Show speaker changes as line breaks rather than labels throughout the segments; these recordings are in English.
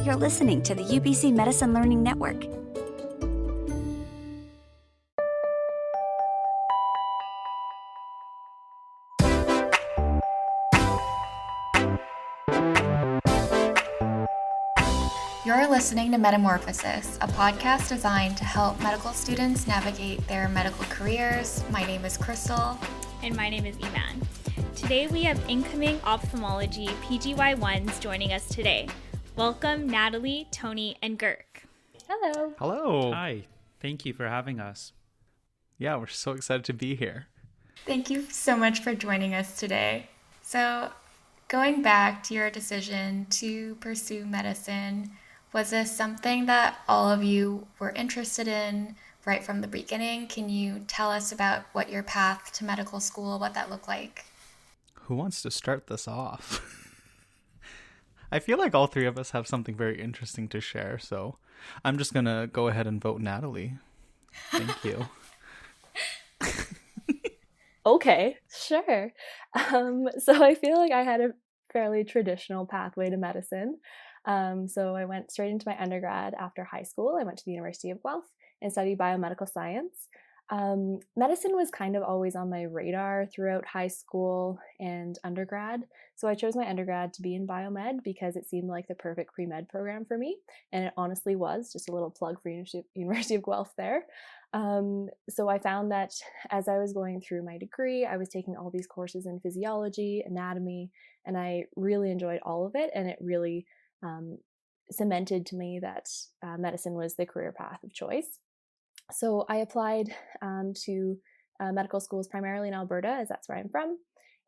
You're listening to the UBC Medicine Learning Network.
You're listening to Metamorphosis, a podcast designed to help medical students navigate their medical careers. My name is Crystal.
And my name is Iman. Today we have incoming ophthalmology PGY1s joining us today. Welcome Natalie, Tony, and Gurk.
Hello.
Hello.
Hi. Thank you for having us.
Yeah, we're so excited to be here.
Thank you so much for joining us today. So, going back to your decision to pursue medicine, was this something that all of you were interested in right from the beginning? Can you tell us about what your path to medical school, what that looked like?
Who wants to start this off? I feel like all three of us have something very interesting to share, so I'm just going to go ahead and vote Natalie. Thank you.
Okay, sure. So I feel like I had a fairly traditional pathway to medicine. So I went straight into my undergrad after high school. I went to the University of Guelph and studied biomedical science. Medicine was kind of always on my radar throughout high school and undergrad. So I chose my undergrad to be in biomed because it seemed like the perfect pre-med program for me. And it honestly was. Just a little plug for University of Guelph there. So I found that as I was going through my degree, I was taking all these courses in physiology, anatomy, and I really enjoyed all of it. And it really cemented to me that medicine was the career path of choice. So I applied to medical schools primarily in Alberta, as that's where I'm from,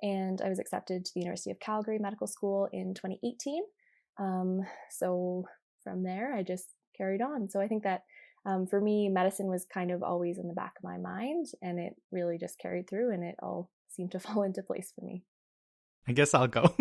and I was accepted to the University of Calgary Medical School in 2018. So from there, I just carried on. So I think that for me, medicine was kind of always in the back of my mind, and it really just carried through, and it all seemed to fall into place for me.
I guess I'll go.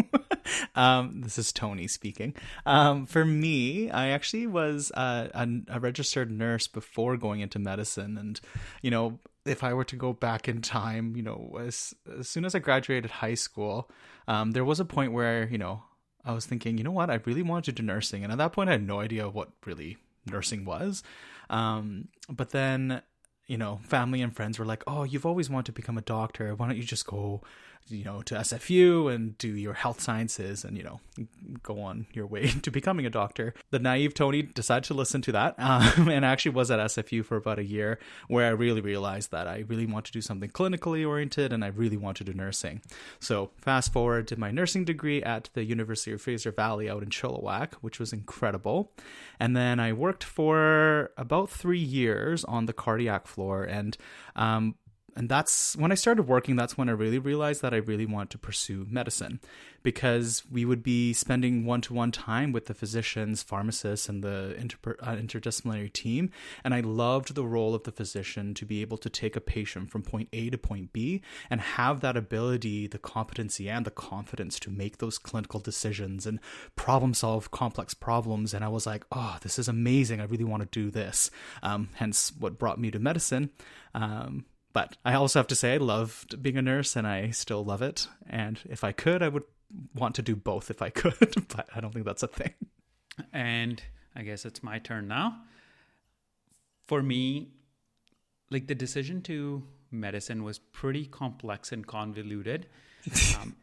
This is Tony speaking. For me, I actually was a registered nurse before going into medicine. And, you know, if I were to go back in time, you know, as soon as I graduated high school, there was a point where, you know, I was thinking, you know what, I really wanted to do nursing. And at that point, I had no idea what really nursing was. But then, you know, family and friends were like, oh, you've always wanted to become a doctor. Why don't you just go, you know, to SFU and do your health sciences and, you know, go on your way to becoming a doctor. The naive Tony decided to listen to that and actually was at SFU for about a year, where I really realized that I really want to do something clinically oriented and I really want to do nursing. So fast forward to my nursing degree at the University of Fraser Valley out in Chilliwack, which was incredible. And then I worked for about 3 years on the cardiac floor, and that's when I started working. That's when I really realized that I really want to pursue medicine, because we would be spending one-to-one time with the physicians, pharmacists, and the interdisciplinary team. And I loved the role of the physician to be able to take a patient from point A to point B and have that ability, the competency, and the confidence to make those clinical decisions and problem solve complex problems. And I was like, oh, this is amazing. I really want to do this. Hence what brought me to medicine. But I also have to say I loved being a nurse, and I still love it. And if I could, I would want to do both if I could, but I don't think that's a thing.
And I guess it's my turn now. For me, like, the decision to medicine was pretty complex and convoluted.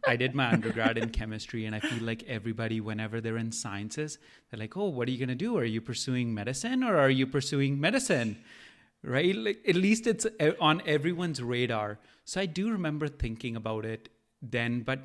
I did my undergrad in chemistry, and I feel like everybody, whenever they're in sciences, they're like, oh, what are you going to do? Are you pursuing medicine or are you pursuing medicine? Right? Like, at least it's on everyone's radar. So I do remember thinking about it then, but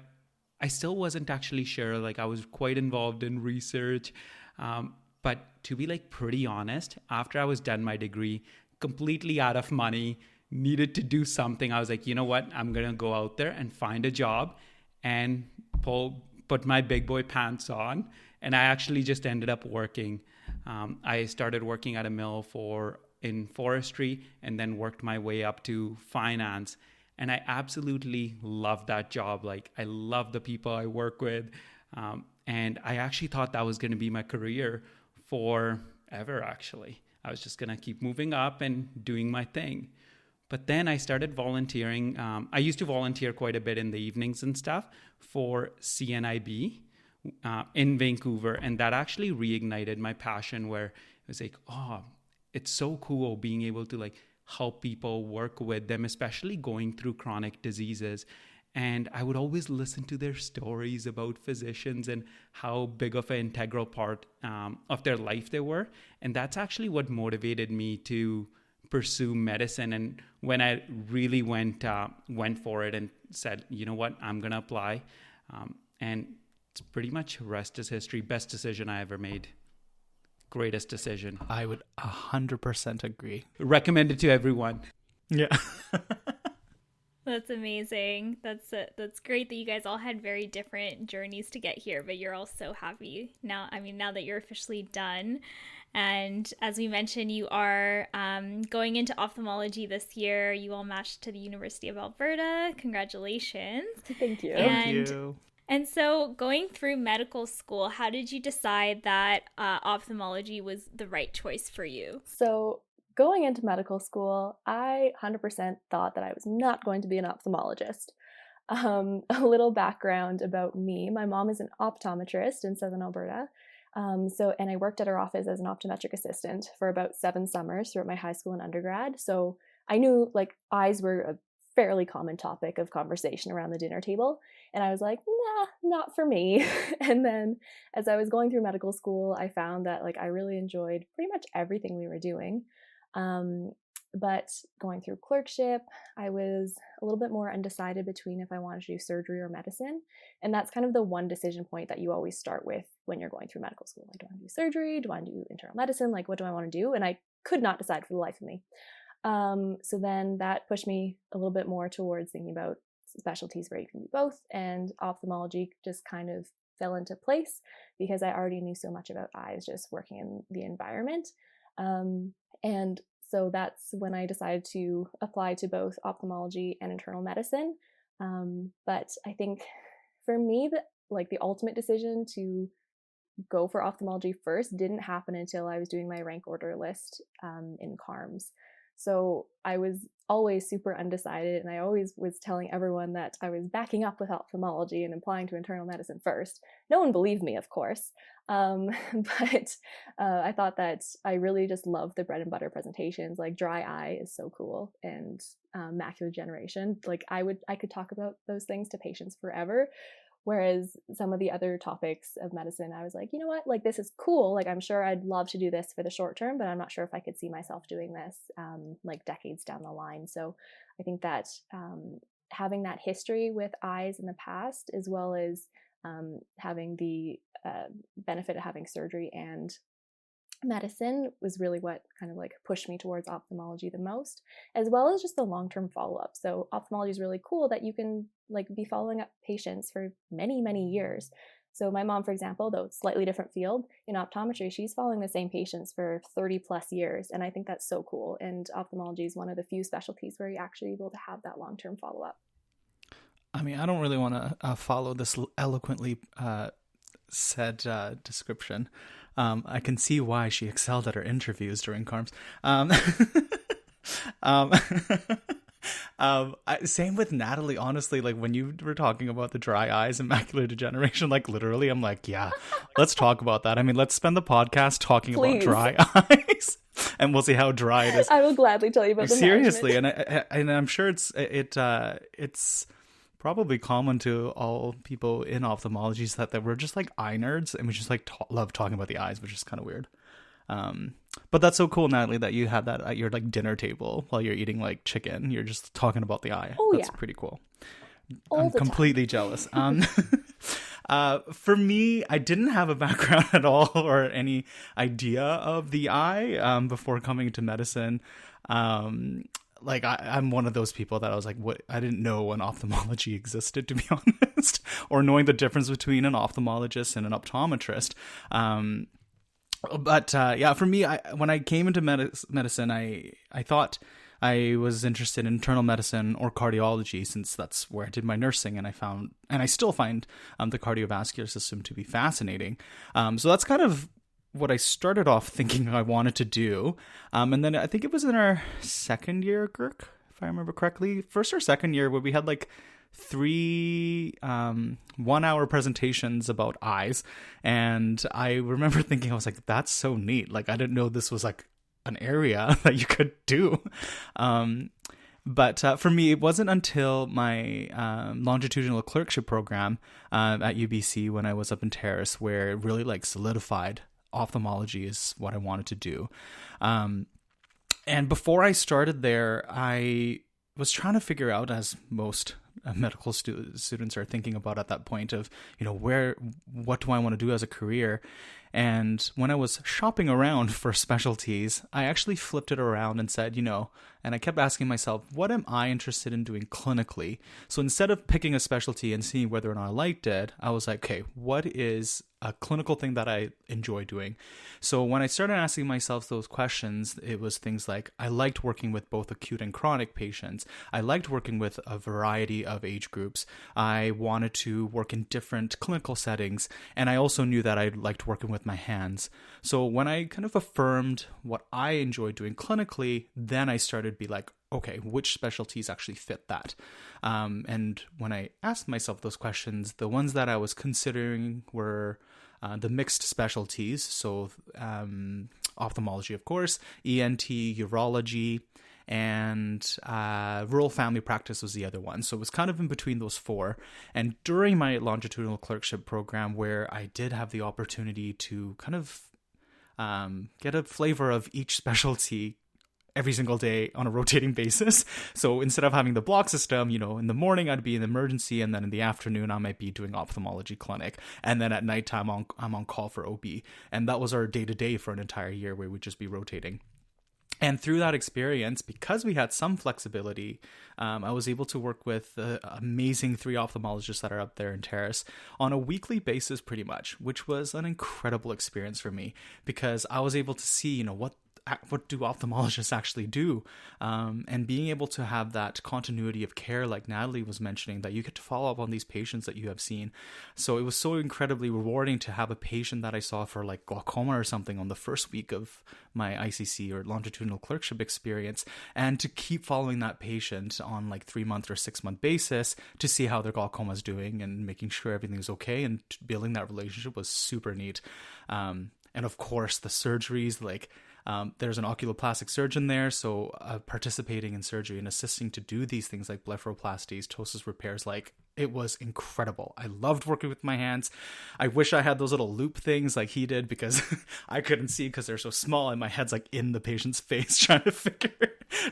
I still wasn't actually sure. Like, I was quite involved in research. But to be like pretty honest, after I was done my degree, completely out of money, needed to do something, I was like, you know what? I'm going to go out there and find a job and put my big boy pants on. And I actually just ended up working. I started working at a mill in forestry, and then worked my way up to finance. And I absolutely loved that job. Like, I love the people I work with. And I actually thought that was going to be my career forever, actually. I was just going to keep moving up and doing my thing. But then I started volunteering. I used to volunteer quite a bit in the evenings and stuff for CNIB, in Vancouver. And that actually reignited my passion, where it was like, oh, it's so cool being able to like help people, work with them, especially going through chronic diseases. And I would always listen to their stories about physicians and how big of an integral part of their life they were. And that's actually what motivated me to pursue medicine. And when I really went for it and said, you know what, I'm going to apply. And it's pretty much rest is history. Best decision I ever made. Greatest decision.
I would 100% agree.
Recommend it to everyone.
Yeah.
That's amazing. That's great that you guys all had very different journeys to get here, but you're all so happy now. I mean, now that you're officially done. And as we mentioned, you are going into ophthalmology this year. You all matched to the University of Alberta. Congratulations.
Thank you.
Thank you.
And so going through medical school, how did you decide that ophthalmology was the right choice for you?
So going into medical school, I 100% thought that I was not going to be an ophthalmologist. A little background about me. My mom is an optometrist in Southern Alberta. And I worked at her office as an optometric assistant for about 7 summers throughout my high school and undergrad. So I knew like eyes were a fairly common topic of conversation around the dinner table. And I was like, nah, not for me. And then as I was going through medical school, I found that like I really enjoyed pretty much everything we were doing. But going through clerkship, I was a little bit more undecided between if I wanted to do surgery or medicine. And that's kind of the one decision point that you always start with when you're going through medical school. Like, do I want to do surgery? Do I want to do internal medicine? Like, what do I want to do? And I could not decide for the life of me. So then that pushed me a little bit more towards thinking about specialties where you can do both. And ophthalmology just kind of fell into place because I already knew so much about eyes just working in the environment. And so that's when I decided to apply to both ophthalmology and internal medicine. But I think for me, the ultimate decision to go for ophthalmology first didn't happen until I was doing my rank order list in CARMS. So I was always super undecided, and I always was telling everyone that I was backing up with ophthalmology and applying to internal medicine first. No one believed me, of course, but I thought that I really just love the bread and butter presentations. Like dry eye is so cool, and macular degeneration. Like I could talk about those things to patients forever. Whereas some of the other topics of medicine, I was like, you know what, like this is cool. Like I'm sure I'd love to do this for the short term, but I'm not sure if I could see myself doing this like decades down the line. So I think that having that history with eyes in the past, as well as having the benefit of having surgery and medicine was really what kind of like pushed me towards ophthalmology the most, as well as just the long-term follow-up. So ophthalmology is really cool that you can like be following up patients for many, many years. So my mom, for example, though it's slightly different field in optometry, she's following the same patients for 30 plus years. And I think that's so cool. And ophthalmology is one of the few specialties where you're actually able to have that long-term follow-up.
I mean, I don't really want to follow this eloquently said description. I can see why she excelled at her interviews during CARMS. Same with Natalie, honestly, like when you were talking about the dry eyes and macular degeneration, like literally I'm like, yeah, let's talk about that. I mean, let's spend the podcast talking about dry eyes and we'll see how dry it is.
I will gladly tell you about the
seriously. And I'm sure it's probably common to all people in ophthalmology is that we're just like eye nerds and we just like love talking about the eyes, which is kind of weird. But that's so cool, Natalie, that you had that at your like dinner table while you're eating like chicken. You're just talking about the eye.
Oh,
that's
yeah.
pretty cool.
All
I'm completely jealous. For me, I didn't have a background at all or any idea of the eye before coming into medicine. Like I'm one of those people that I was like, what? I didn't know an ophthalmology existed, to be honest, or knowing the difference between an ophthalmologist and an optometrist. But for me, when I came into medicine, I thought I was interested in internal medicine or cardiology, since that's where I did my nursing, and I still find the cardiovascular system to be fascinating. So that's kind of what I started off thinking I wanted to do. And then I think it was in our second year, Gurk, if I remember correctly, first or second year, where we had like 3 1-hour presentations about eyes. And I remember thinking, I was like, that's so neat. Like, I didn't know this was like an area that you could do. But for me, it wasn't until my longitudinal clerkship program at UBC when I was up in Terrace where it really like solidified ophthalmology is what I wanted to do. And before I started there, I was trying to figure out, as most medical students are thinking about at that point of, what do I want to do as a career? And when I was shopping around for specialties, I actually flipped it around and said, and I kept asking myself, what am I interested in doing clinically? So instead of picking a specialty and seeing whether or not I liked it, I was like, okay, what is a clinical thing that I enjoy doing? So when I started asking myself those questions, it was things like, I liked working with both acute and chronic patients. I liked working with a variety of age groups. I wanted to work in different clinical settings. And I also knew that I liked working with my hands. So when I kind of affirmed what I enjoyed doing clinically, then I started to be like, okay, which specialties actually fit that? And when I asked myself those questions, the ones that I was considering were the mixed specialties. So ophthalmology, of course, ENT, urology, and rural family practice was the other one. So it was kind of in between those 4. And during my longitudinal clerkship program, where I did have the opportunity to kind of get a flavor of each specialty every single day on a rotating basis. So instead of having the block system, in the morning I'd be in emergency, and then in the afternoon I might be doing ophthalmology clinic, and then at nighttime I'm on call for OB. And that was our day-to-day for an entire year, where we'd just be rotating. And through that experience, because we had some flexibility, I was able to work with the amazing 3 ophthalmologists that are up there in Terrace on a weekly basis pretty much, which was an incredible experience for me, because I was able to see, what do ophthalmologists actually do? And being able to have that continuity of care, like Natalie was mentioning, that you get to follow up on these patients that you have seen. So it was so incredibly rewarding to have a patient that I saw for like glaucoma or something on the first week of my ICC or longitudinal clerkship experience, and to keep following that patient on like 3-month or 6-month basis to see how their glaucoma is doing and making sure everything's okay, and building that relationship was super neat. And of course the surgeries, like there's an oculoplastic surgeon there, so participating in surgery and assisting to do these things like blepharoplasties, ptosis repairs, like it was incredible. I loved working with my hands. I wish I had those little loop things like he did, because I couldn't see because they're so small, and my head's like in the patient's face trying to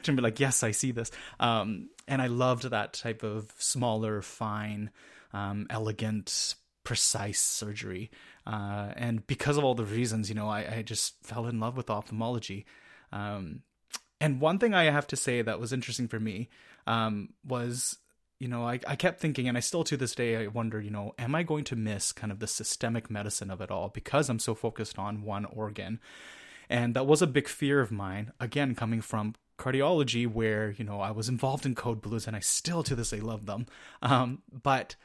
to be like, yes, I see this. And I loved that type of smaller, fine, elegant, precise surgery. And because of all the reasons, I just fell in love with ophthalmology. And one thing I have to say that was interesting for me was, I kept thinking, and I still to this day, I wonder, am I going to miss kind of the systemic medicine of it all because I'm so focused on one organ? And that was a big fear of mine, again, coming from cardiology, where, I was involved in code blues, and I still to this day love them. But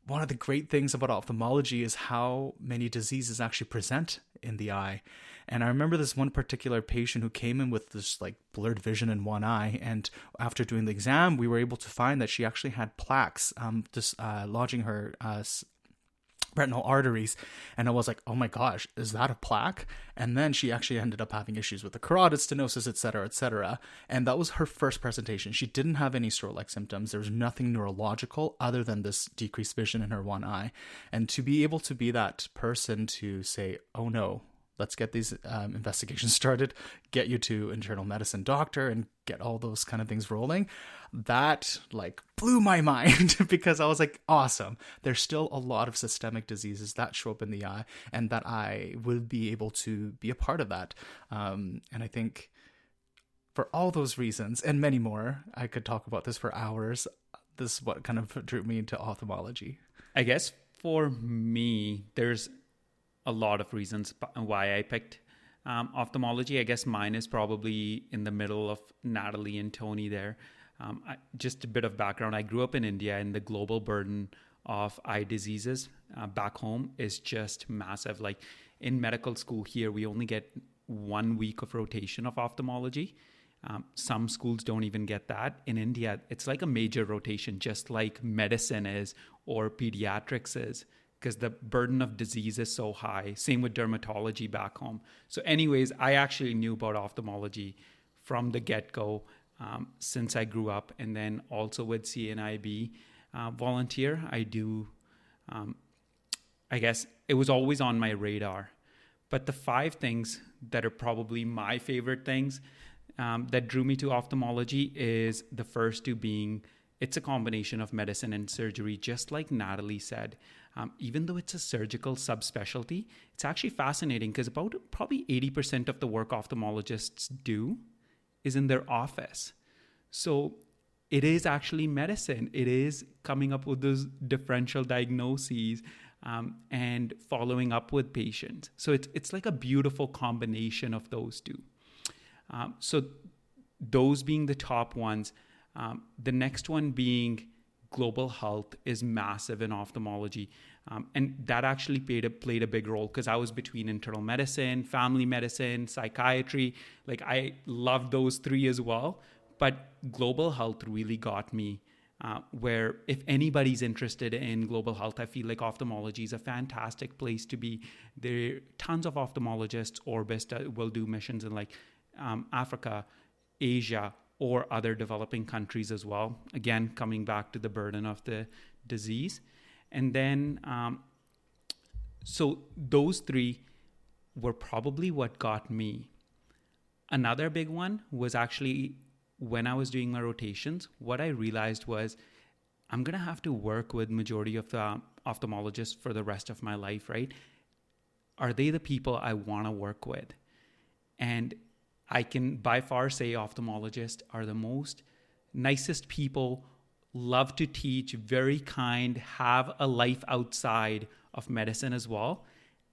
one of the great things about ophthalmology is how many diseases actually present in the eye. And I remember this one particular patient who came in with this like blurred vision in one eye. And after doing the exam, we were able to find that she actually had plaques lodging her retinal arteries. And I was like, oh my gosh, is that a plaque? And then she actually ended up having issues with the carotid stenosis, et cetera, et cetera. And that was her first presentation. She didn't have any stroke-like symptoms. There was nothing neurological other than this decreased vision in her one eye. And to be able to be that person to say, oh no, let's get these investigations started, get you to internal medicine doctor, and get all those kind of things rolling, that like blew my mind because I was like, awesome. There's still a lot of systemic diseases that show up in the eye, and that I would be able to be a part of that. And I think for all those reasons and many more, I could talk about this for hours. This is what kind of drew me into ophthalmology.
I guess for me, there's a lot of reasons why I picked ophthalmology. I guess mine is probably in the middle of Natalie and Tony there. Just a bit of background. I grew up in India, and the global burden of eye diseases back home is just massive. Like in medical school here, we only get 1 week of rotation of ophthalmology. Some schools don't even get that. In India, it's like a major rotation, just like medicine is or pediatrics is, because the burden of disease is so high. Same with dermatology back home. So anyways, I actually knew about ophthalmology from the get-go since I grew up. And then also with CNIB volunteer, I do, I guess it was always on my radar. But the 5 things that are probably my favorite things that drew me to ophthalmology is the first 2 being, it's a combination of medicine and surgery, just like Natalie said. Even though it's a surgical subspecialty, it's actually fascinating because about probably 80% of the work ophthalmologists do is in their office. So it is actually medicine. It is coming up with those differential diagnoses and following up with patients. So it's like a beautiful combination of those 2. So those being the top ones. The next one being global health is massive in ophthalmology. And that actually played a big role because I was between internal medicine, family medicine, psychiatry. Like I loved those 3 as well. But global health really got me where if anybody's interested in global health, I feel like ophthalmology is a fantastic place to be. There are tons of ophthalmologists will do missions in like Africa, Asia, or other developing countries as well. Again, coming back to the burden of the disease. And then, so those 3 were probably what got me. Another big one was actually when I was doing my rotations, what I realized was I'm going to have to work with majority of the ophthalmologists for the rest of my life, right? Are they the people I want to work with? And I can by far say ophthalmologists are the most nicest people, love to teach, very kind, have a life outside of medicine as well.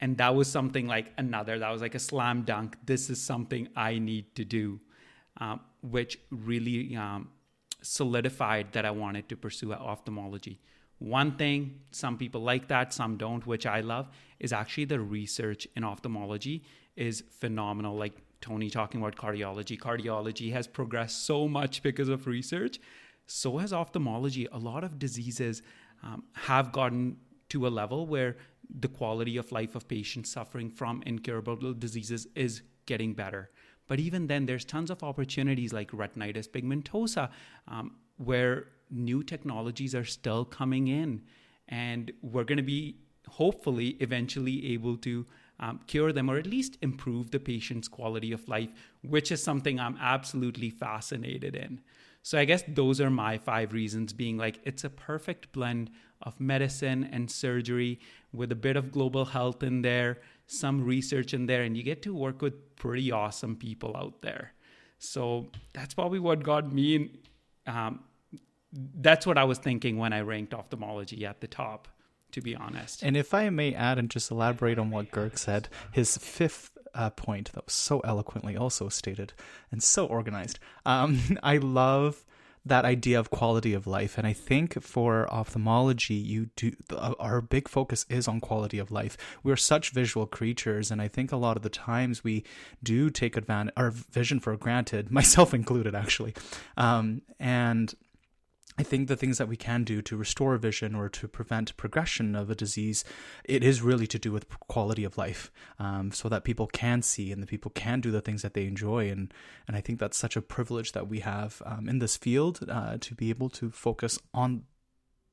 And that was something like that was like a slam dunk. This is something I need to do, which really solidified that I wanted to pursue ophthalmology. One thing, some people like that, some don't, which I love, is actually the research in ophthalmology is phenomenal. Like Tony talking about cardiology. Cardiology has progressed so much because of research. So has ophthalmology. A lot of diseases have gotten to a level where the quality of life of patients suffering from incurable diseases is getting better. But even then, there's tons of opportunities like retinitis pigmentosa, where new technologies are still coming in. And we're going to be hopefully eventually able to cure them or at least improve the patient's quality of life, which is something I'm absolutely fascinated in. So I guess those are my 5 reasons, being like it's a perfect blend of medicine and surgery with a bit of global health in there, some research in there, and you get to work with pretty awesome people out there. So that's probably what got me in. That's what I was thinking when I ranked ophthalmology at the top, to be honest.
And if I may add and just elaborate on what Gurk said, his 5th point that was so eloquently also stated and so organized. I love that idea of quality of life. And I think for ophthalmology, our big focus is on quality of life. We're such visual creatures. And I think a lot of the times we do take our vision for granted, myself included, actually. And I think the things that we can do to restore vision or to prevent progression of a disease, it is really to do with quality of life, so that people can see and the people can do the things that they enjoy. And I think that's such a privilege that we have in this field to be able to focus on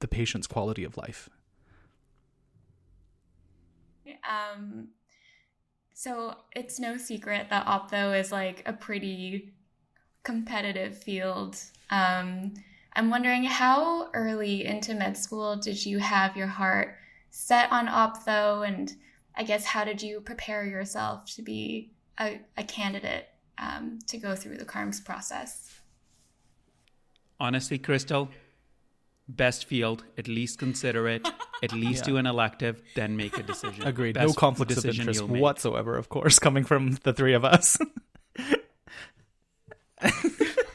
the patient's quality of life.
So it's no secret that Optho is like a pretty competitive field. I'm wondering, how early into med school did you have your heart set on Optho? And I guess, how did you prepare yourself to be a candidate to go through the CARMS process?
Honestly, Crystal, best field, at least consider it, at least do an elective, then make a decision.
Agreed.
Best
no conflicts of interest whatsoever, of course, coming from the 3 of us.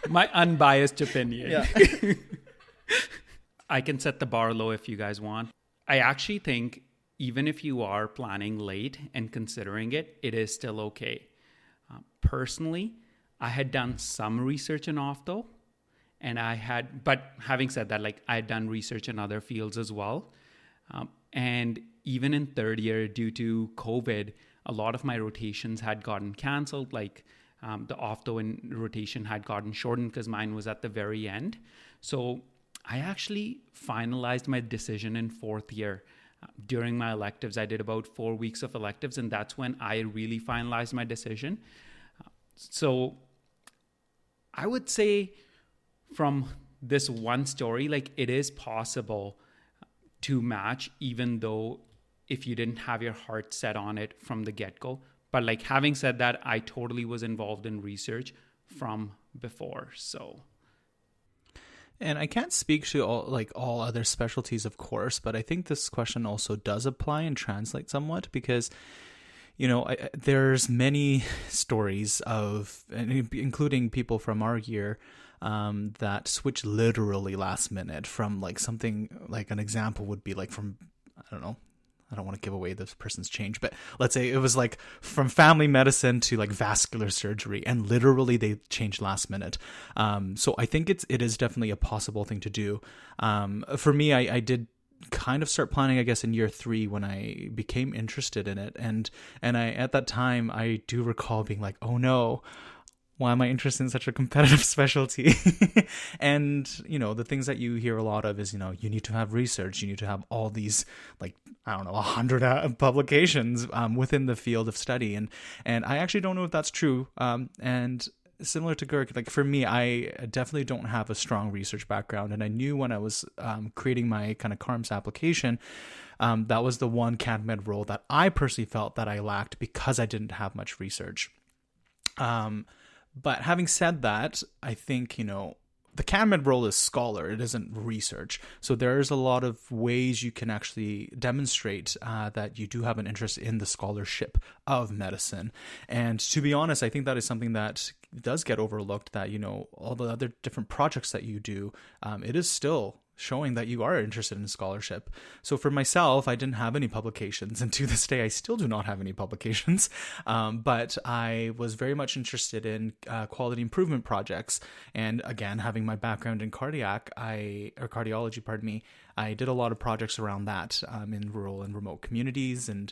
My unbiased opinion.
Yeah.
I can set the bar low if you guys want. I actually think even if you are planning late and considering it, it is still okay. Personally, I had done some research in Optho, but having said that, like I had done research in other fields as well. And even in third year, due to COVID, a lot of my rotations had gotten canceled. Like the Optho and rotation had gotten shortened because mine was at the very end. So I actually finalized my decision in fourth year. During my electives, I did about 4 weeks of electives, and that's when I really finalized my decision. So I would say from this one story, like it is possible to match, even though if you didn't have your heart set on it from the get-go. But like having said that, I totally was involved in research from before. So,
and I can't speak to all other specialties, of course, but I think this question also does apply and translate somewhat because, you know, there's many stories of, including people from our year, that switch literally last minute from like something, like an example would be like from, I don't know, I don't want to give away this person's change, but let's say it was like from family medicine to like vascular surgery, and literally they changed last minute. So I think it is definitely a possible thing to do. For me, I did kind of start planning, I guess, in year 3 when I became interested in it. And I, at that time, I do recall being like, oh no, why am I interested in such a competitive specialty? And, you know, the things that you hear a lot of is, you know, you need to have research, you need to have all these, like, I don't know, 100 publications within the field of study. And I actually don't know if that's true. And similar to Gurk, like for me, I definitely don't have a strong research background. And I knew when I was creating my kind of CARMS application, that was the one CanMed role that I personally felt that I lacked because I didn't have much research. But having said that, I think, you know, the CanMed role is scholar. It isn't research. So there's a lot of ways you can actually demonstrate that you do have an interest in the scholarship of medicine. And to be honest, I think that is something that does get overlooked, that, you know, all the other different projects that you do, it is still showing that you are interested in scholarship. So for myself, I didn't have any publications, and to this day, I still do not have any publications. But I was very much interested in quality improvement projects. And again, having my background in cardiology, I did a lot of projects around that in rural and remote communities, and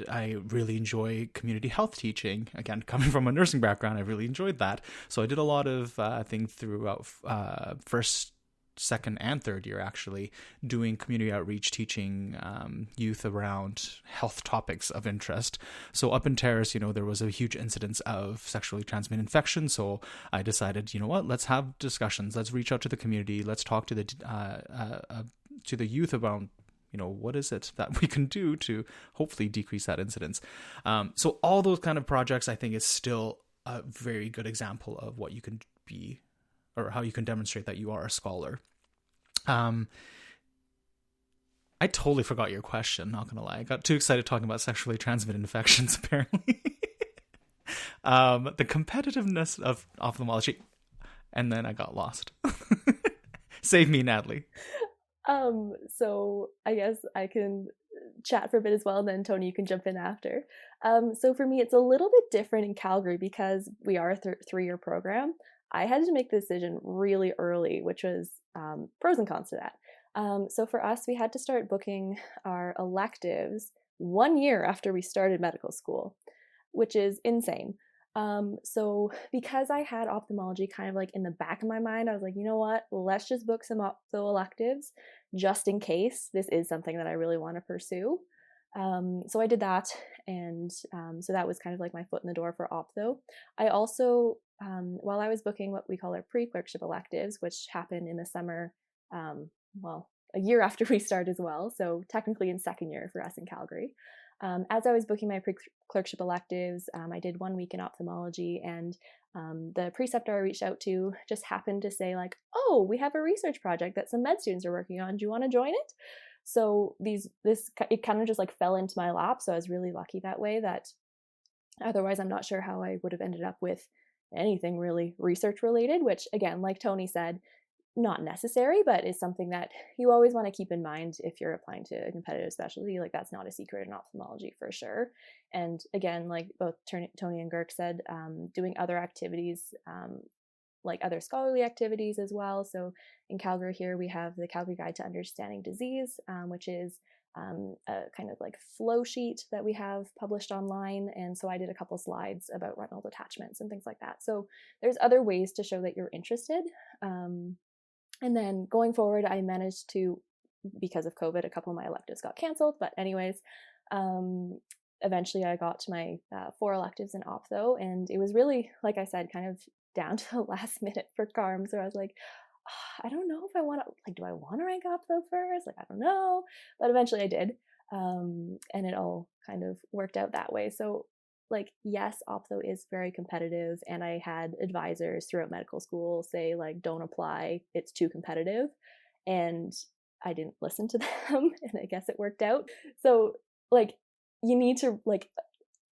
I really enjoy community health teaching. Again, coming from a nursing background, I really enjoyed that. So I did a lot of things throughout first, second, and third year, actually, doing community outreach, teaching youth around health topics of interest. So up in Terrace, you know, there was a huge incidence of sexually transmitted infection. So I decided, you know what, let's have discussions. Let's reach out to the community. Let's talk to the youth about, you know, what is it that we can do to hopefully decrease that incidence? So all those kind of projects, I think, is still a very good example of what you can be, or how you can demonstrate that you are a scholar. I totally forgot your question, not gonna lie. I got too excited talking about sexually transmitted infections, apparently. The competitiveness of ophthalmology, and then I got lost. Save me, Natalie.
So I guess I can chat for a bit as well, and then Tony, you can jump in after. So for me, it's a little bit different in Calgary because we are a 3-year program. I had to make the decision really early, which was pros and cons to that. So for us, we had to start booking our electives 1 year after we started medical school, which is insane. So because I had ophthalmology kind of like in the back of my mind, I was like, you know what, let's just book some ophtho electives just in case this is something that I really want to pursue. So I did that. And so that was kind of like my foot in the door for ophtho. I also, while I was booking what we call our pre-clerkship electives, which happen in the summer, a year after we start as well. So technically in second year for us in Calgary. As I was booking my pre-clerkship electives, I did 1 week in ophthalmology, and the preceptor I reached out to just happened to say like, oh, we have a research project that some med students are working on. Do you want to join it? So it kind of just like fell into my lap. So I was really lucky that way, that otherwise I'm not sure how I would have ended up with anything really research related, which again, like Tony said, not necessary, but is something that you always want to keep in mind if you're applying to a competitive specialty. Like, that's not a secret in ophthalmology for sure. And again, like both Tony and Gurk said, doing other activities, like other scholarly activities as well. So in Calgary here, we have the Calgary Guide to Understanding Disease, which is a kind of like flow sheet that we have published online. And so I did a couple slides about retinal detachments and things like that. So there's other ways to show that you're interested. And then going forward, I managed to, because of COVID, a couple of my electives got canceled. But anyways, eventually I got to my 4 electives in Optho. And it was really, like I said, kind of down to the last minute for CARMs, where I was like, I don't know if I want to, like, do I want to rank Optho first? Like, I don't know. But eventually I did. And it all kind of worked out that way. So, like, yes, Optho is very competitive, and I had advisors throughout medical school say, like, don't apply, it's too competitive, and I didn't listen to them, and I guess it worked out. So, like, you need to, like,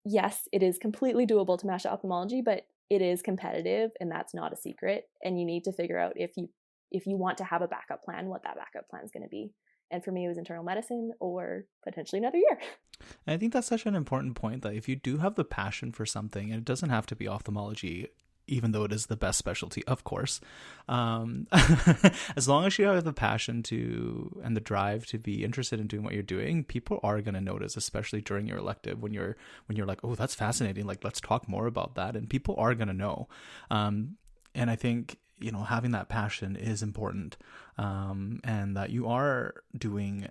yes, it is completely doable to match ophthalmology, but it is competitive, and that's not a secret, and you need to figure out if you want to have a backup plan, what that backup plan is going to be. And for me, it was internal medicine or potentially another year.
And I think that's such an important point, that if you do have the passion for something, and it doesn't have to be ophthalmology, even though it is the best specialty, of course, as long as you have the passion to and the drive to be interested in doing what you're doing, people are going to notice, especially during your elective, when you're like, oh, that's fascinating, like, let's talk more about that, and people are going to know. And I think, you know, having that passion is important, and that you are doing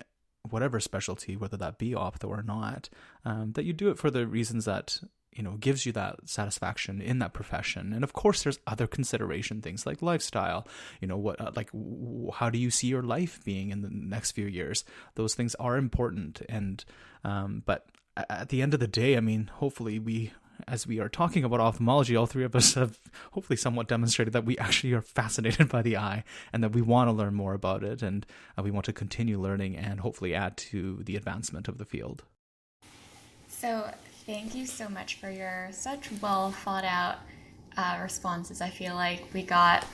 whatever specialty, whether that be ophtho or not, that you do it for the reasons that, you know, gives you that satisfaction in that profession. And of course, there's other consideration, things like lifestyle, you know, what, how do you see your life being in the next few years? Those things are important. And, but at the end of the day, I mean, hopefully as we are talking about ophthalmology, all three of us have hopefully somewhat demonstrated that we actually are fascinated by the eye, and that we want to learn more about it, and we want to continue learning and hopefully add to the advancement of the field.
So thank you so much for your such well thought out responses. I feel like we got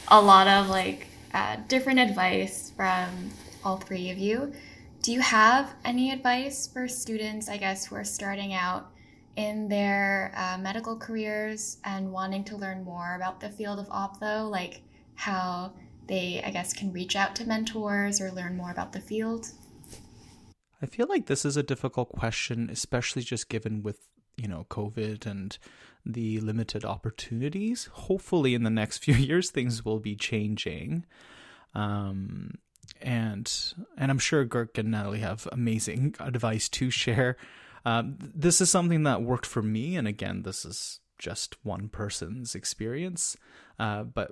a lot of different advice from all three of you. Do you have any advice for students, I guess, who are starting out in their medical careers and wanting to learn more about the field of ophtho, like how they, I guess, can reach out to mentors or learn more about the field?
I feel like this is a difficult question, especially just given with, you know, COVID and the limited opportunities. Hopefully in the next few years, things will be changing. And I'm sure Gurk and Natalie have amazing advice to share. This is something that worked for me, and again, this is just one person's experience. But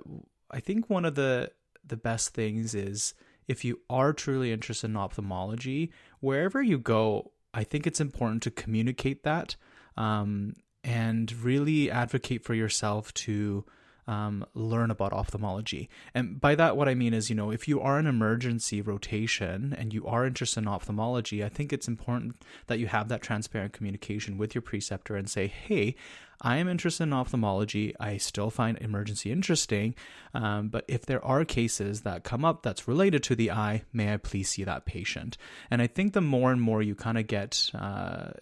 I think one of the best things is, if you are truly interested in ophthalmology, wherever you go, I think it's important to communicate that, and really advocate for yourself to learn about ophthalmology. And by that, what I mean is, you know, if you are an emergency rotation and you are interested in ophthalmology, I think it's important that you have that transparent communication with your preceptor and say, hey, I am interested in ophthalmology. I still find emergency interesting, but if there are cases that come up that's related to the eye, may I please see that patient? And I think the more and more you kind of get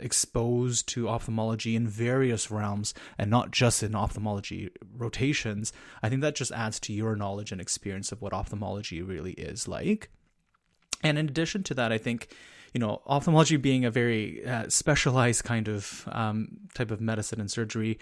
exposed to ophthalmology in various realms, and not just in ophthalmology rotations, I think that just adds to your knowledge and experience of what ophthalmology really is like. And in addition to that, I think, you know, ophthalmology being a very specialized kind of type of medicine and surgery,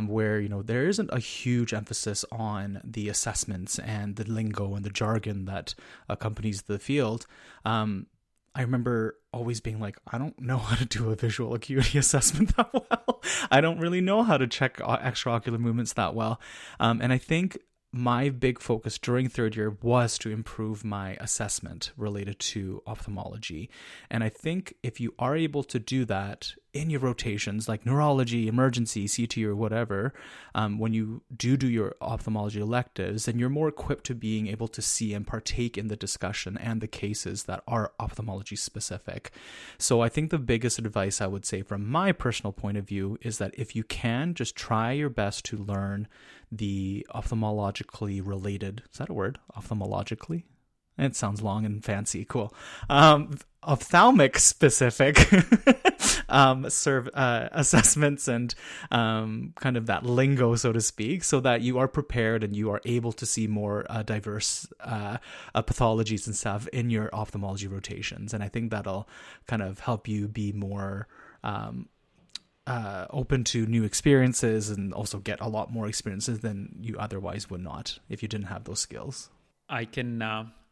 where, you know, there isn't a huge emphasis on the assessments and the lingo and the jargon that accompanies the field. I remember always being like, I don't know how to do a visual acuity assessment that well. I don't really know how to check extraocular movements that well. And I think my big focus during third year was to improve my assessment related to ophthalmology. And I think if you are able to do that in your rotations, like neurology, emergency, CT, or whatever, when you do your ophthalmology electives, then you're more equipped to being able to see and partake in the discussion and the cases that are ophthalmology specific. So I think the biggest advice I would say from my personal point of view is that if you can, just try your best to learn the ophthalmologically related, is that a word? Ophthalmologically? It sounds long and fancy. Cool. Ophthalmic specific assessments and kind of that lingo, so to speak, so that you are prepared and you are able to see more diverse pathologies and stuff in your ophthalmology rotations. And I think that'll kind of help you be more open to new experiences and also get a lot more experiences than you otherwise would not if you didn't have those skills.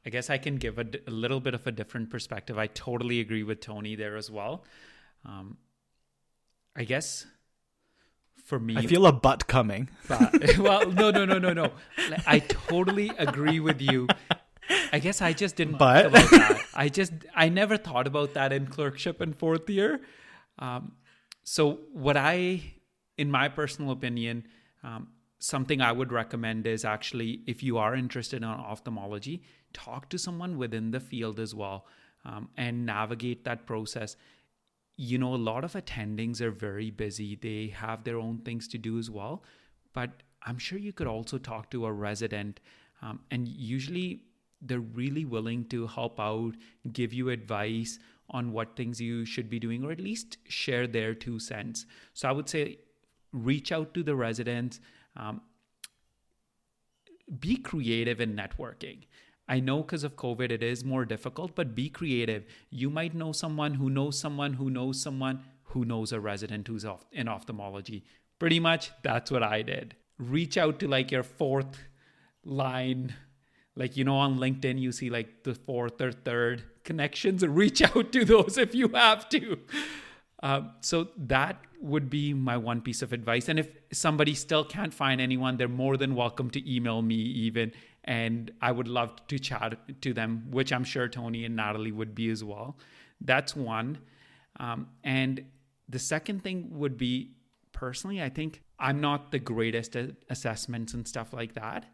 I guess I can give a little bit of a different perspective. I totally agree with Tony there as well. I guess for me,
I feel a butt coming.
Well, no. I totally agree with you. I guess I just didn't think about that. I never thought about that in clerkship in fourth year. So in my personal opinion, something I would recommend is actually, if you are interested in ophthalmology, talk to someone within the field as well, and navigate that process. A lot of attendings are very busy. They have their own things to do as well. But I'm sure you could also talk to a resident, and usually they're really willing to help out, give you advice on what things you should be doing, or at least share their 2 cents. So I would say reach out to the residents. Be creative in networking. I know because of COVID, it is more difficult, but be creative. You might know someone who knows someone who knows someone who knows a resident who's in ophthalmology. Pretty much that's what I did. Reach out to like your fourth line, like, on LinkedIn, you see like the fourth or third connections. Reach out to those if you have to. So that would be my one piece of advice. And if somebody still can't find anyone, they're more than welcome to email me even. And I would love to chat to them, which I'm sure Tony and Natalie would be as well. That's one. And the second thing would be, personally, I think I'm not the greatest at assessments and stuff like that.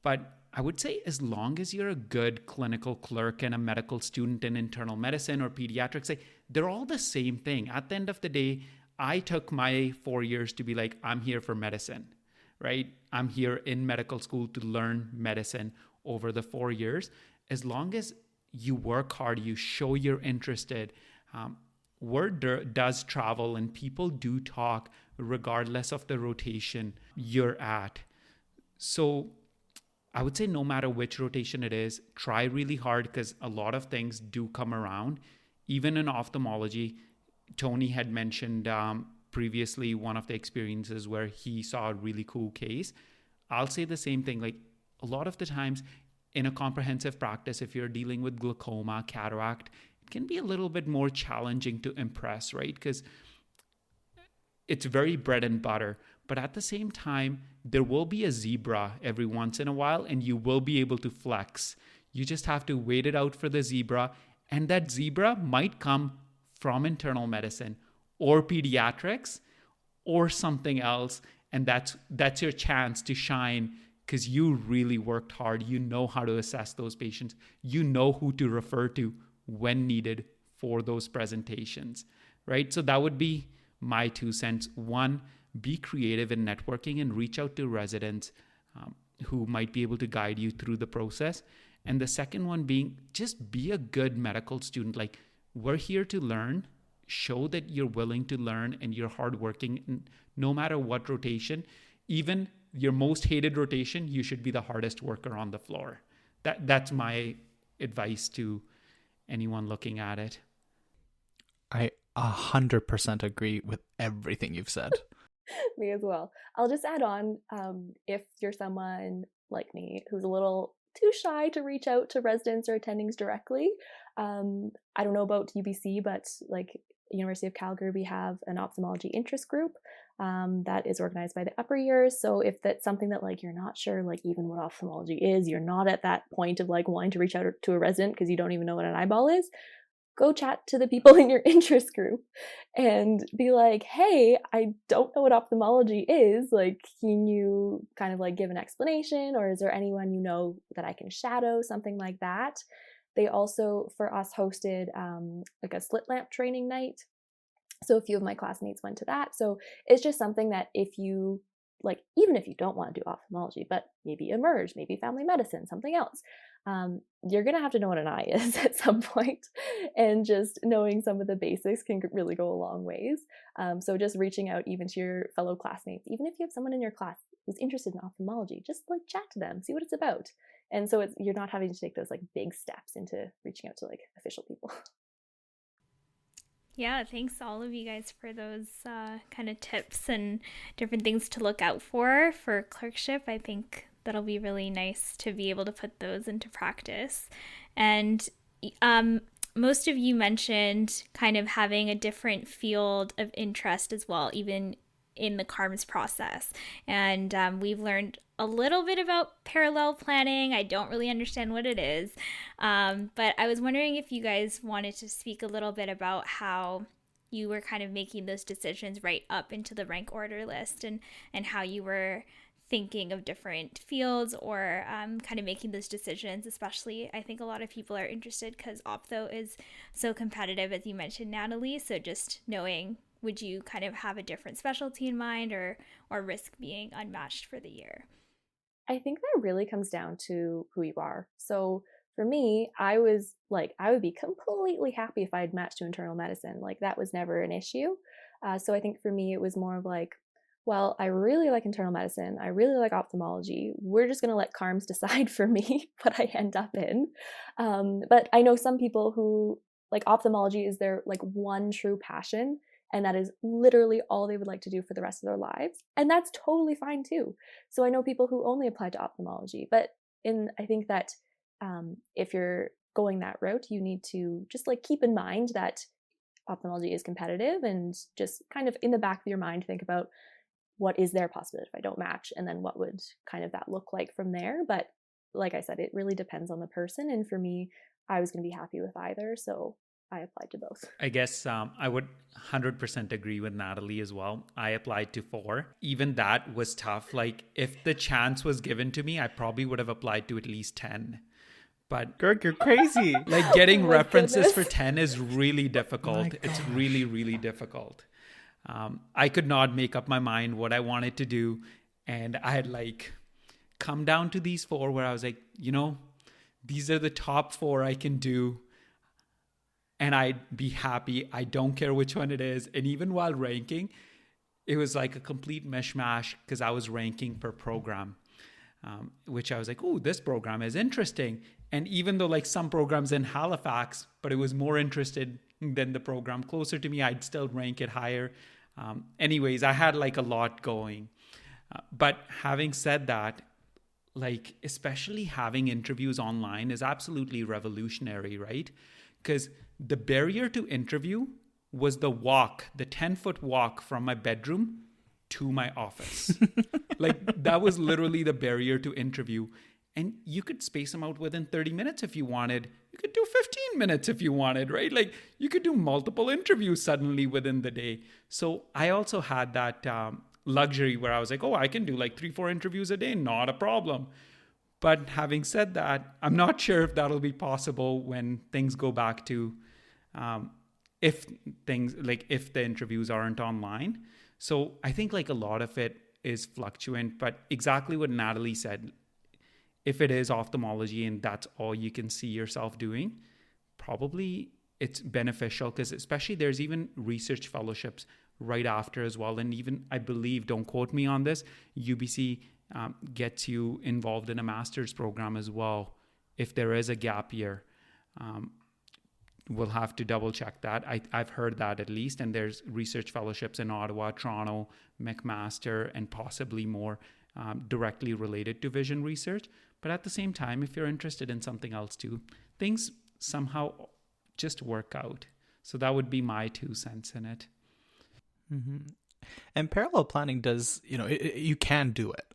But I would say as long as you're a good clinical clerk and a medical student in internal medicine or pediatrics, they're all the same thing. At the end of the day, I took my 4 years to be like, I'm here for medicine, right? I'm here in medical school to learn medicine over the 4 years. As long as you work hard, you show you're interested, word does travel and people do talk regardless of the rotation you're at. So I would say no matter which rotation it is, try really hard because a lot of things do come around. Even in ophthalmology, Tony had mentioned previously one of the experiences where he saw a really cool case. I'll say the same thing. Like a lot of the times in a comprehensive practice, if you're dealing with glaucoma, cataract, it can be a little bit more challenging to impress, right? Because it's very bread and butter. But at the same time, there will be a zebra every once in a while and you will be able to flex. You just have to wait it out for the zebra. And that zebra might come from internal medicine or pediatrics or something else. And that's your chance to shine because you really worked hard. You know how to assess those patients. You know who to refer to when needed for those presentations, right? So that would be my 2 cents. One, be creative in networking and reach out to residents who might be able to guide you through the process. And the second one being, just be a good medical student. Like, we're here to learn. Show that you're willing to learn and you're hardworking. No matter what rotation, even your most hated rotation, you should be the hardest worker on the floor. That's my advice to anyone looking at it.
I 100% agree with everything you've said.
Me as well. I'll just add on, if you're someone like me who's a little too shy to reach out to residents or attendings directly, I don't know about UBC, but like University of Calgary, we have an ophthalmology interest group that is organized by the upper years. So if that's something that like you're not sure like even what ophthalmology is, you're not at that point of like wanting to reach out to a resident because you don't even know what an eyeball is, go chat to the people in your interest group and be like, hey, I don't know what ophthalmology is. Like, can you kind of like give an explanation, or is there anyone you know that I can shadow, something like that? They also, for us, hosted like a slit lamp training night. So a few of my classmates went to that. So it's just something that if you like, even if you don't want to do ophthalmology, but maybe emerge, maybe family medicine, something else, you're going to have to know what an eye is at some point. And just knowing some of the basics can really go a long ways. So just reaching out even to your fellow classmates, even if you have someone in your class who's interested in ophthalmology, just like chat to them, see what it's about. And so you're not having to take those like big steps into reaching out to like official people.
Yeah, thanks all of you guys for those kind of tips and different things to look out for clerkship. I think that'll be really nice to be able to put those into practice. And most of you mentioned kind of having a different field of interest as well, even in the CARMS process. And we've learned a little bit about parallel planning. I don't really understand what it is. But I was wondering if you guys wanted to speak a little bit about how you were kind of making those decisions right up into the rank order list, and how you were thinking of different fields, or kind of making those decisions. Especially, I think a lot of people are interested because Optho is so competitive, as you mentioned, Natalie. So just knowing, would you kind of have a different specialty in mind, or risk being unmatched for the year?
I think that really comes down to who you are. So for me, I was like, I would be completely happy if I'd matched to internal medicine. Like, that was never an issue. So I think for me, it was more of like, well, I really like internal medicine. I really like ophthalmology. We're just going to let CARMS decide for me what I end up in. But I know some people who, like, ophthalmology is their like one true passion, and that is literally all they would like to do for the rest of their lives. And that's totally fine too. So I know people who only apply to ophthalmology, but I think that if you're going that route, you need to just like keep in mind that ophthalmology is competitive, and just kind of in the back of your mind, think about what is their possibility if I don't match, and then what would kind of that look like from there. But like I said, it really depends on the person. And for me, I was going to be happy with either. So I applied to both.
I guess I would 100% agree with Natalie as well. I applied to 4. Even that was tough. Like, if the chance was given to me, I probably would have applied to at least 10. But
Gurk, you're crazy.
like, getting references
goodness.
for 10 is really difficult. It's really, really difficult. I could not make up my mind what I wanted to do. And I had like come down to these 4 where I was like, these are the top 4 I can do. And I'd be happy. I don't care which one it is. And even while ranking, it was like a complete mishmash because I was ranking per program, which I was like, oh, this program is interesting. And even though like some programs in Halifax, but it was more interested than the program closer to me, I'd still rank it higher. Anyways, I had like a lot going. But having said that, like, especially having interviews online is absolutely revolutionary, right? Because the barrier to interview was the 10-foot walk from my bedroom to my office. Like, that was literally the barrier to interview. And you could space them out within 30 minutes if you wanted. You could do 15 minutes if you wanted, right? Like, you could do multiple interviews suddenly within the day. So I also had that luxury where I was like, oh, I can do like 3-4 interviews a day, not a problem. But having said that, I'm not sure if that'll be possible when things go back to if the interviews aren't online. So I think like a lot of it is fluctuant, but exactly what Natalie said, if it is ophthalmology and that's all you can see yourself doing, probably it's beneficial, because especially there's even research fellowships right after as well. And even, I believe, don't quote me on this, UBC gets you involved in a master's program as well if there is a gap year. We'll have to double check that. I've heard that at least. And there's research fellowships in Ottawa, Toronto, McMaster, and possibly more directly related to vision research. But at the same time, if you're interested in something else too, things somehow just work out. So that would be my 2 cents in it.
Mm-hmm. And parallel planning does, you can do it.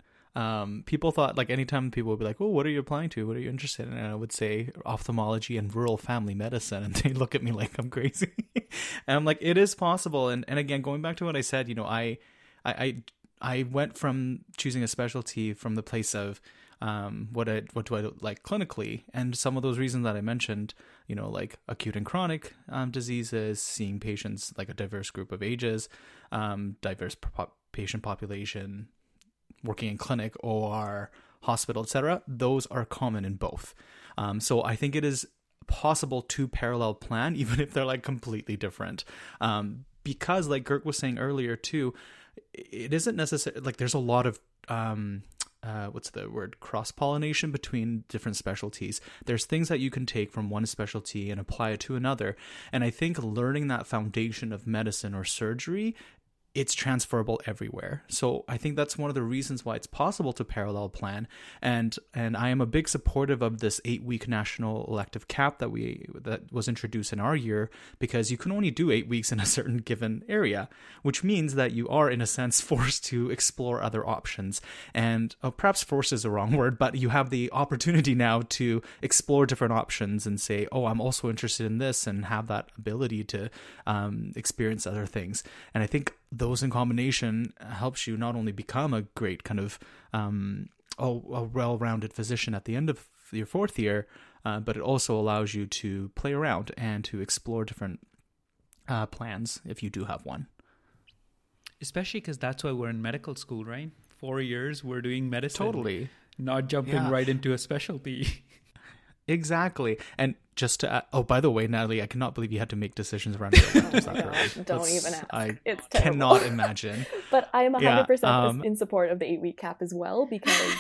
People thought, like, anytime people would be like, oh, what are you applying to? What are you interested in? And I would say ophthalmology and rural family medicine. And they look at me like I'm crazy. And I'm like, it is possible. And again, going back to what I said, I went from choosing a specialty from the place of what do I like clinically, and some of those reasons that I mentioned, like acute and chronic diseases, seeing patients like a diverse group of ages, diverse patient population, working in clinic, OR, hospital, etc., those are common in both. So I think it is possible to parallel plan, even if they're like completely different. Because like Gurk was saying earlier too, it isn't necessary, like there's a lot of what's the word, cross-pollination between different specialties. There's things that you can take from one specialty and apply it to another. And I think learning that foundation of medicine or surgery, it's transferable everywhere. So I think that's one of the reasons why it's possible to parallel plan. And I am a big supportive of this 8-week national elective cap that was introduced in our year, because you can only do 8 weeks in a certain given area, which means that you are in a sense forced to explore other options. And perhaps force is the wrong word, but you have the opportunity now to explore different options and say, oh, I'm also interested in this, and have that ability to experience other things. And I think those in combination helps you not only become a great kind of a well-rounded physician at the end of your 4th year, but it also allows you to play around and to explore different plans if you do have one.
Especially because that's why we're in medical school, right? 4 years we're doing medicine.
Totally.
Not jumping right into a specialty.
Exactly. And just to by the way, Natalie, I cannot believe you had to make decisions around your electives that early.
Don't even ask. It's terrible.
Cannot imagine.
But I'm 100% in support of the 8-week cap as well, because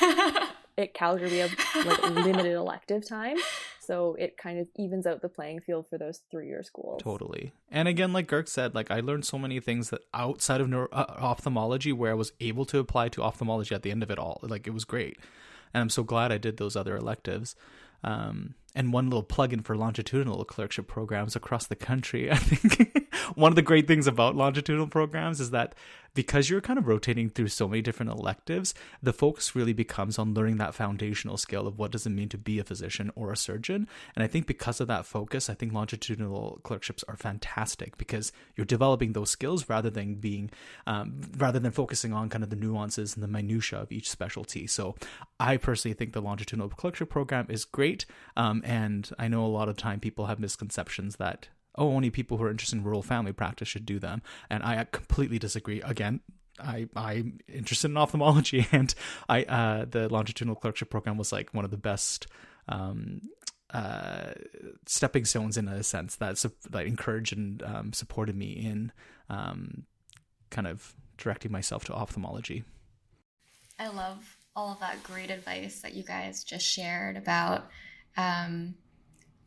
at Calgary we have like limited elective time, so it kind of evens out the playing field for those 3-year schools.
Totally. And again, like Gurk said, like I learned so many things that outside of ophthalmology, where I was able to apply to ophthalmology at the end of it all. Like it was great, and I'm so glad I did those other electives. And one little plug-in for longitudinal clerkship programs across the country. I think one of the great things about longitudinal programs is that because you're kind of rotating through so many different electives, the focus really becomes on learning that foundational skill of what does it mean to be a physician or a surgeon. And I think because of that focus, I think longitudinal clerkships are fantastic, because you're developing those skills rather than focusing on kind of the nuances and the minutia of each specialty. So I personally think the longitudinal clerkship program is great. And I know a lot of time people have misconceptions that, only people who are interested in rural family practice should do them. And I completely disagree. Again, I'm interested in ophthalmology, and the longitudinal clerkship program was like one of the best stepping stones in a sense that encouraged and supported me in kind of directing myself to ophthalmology.
I love all of that great advice that you guys just shared about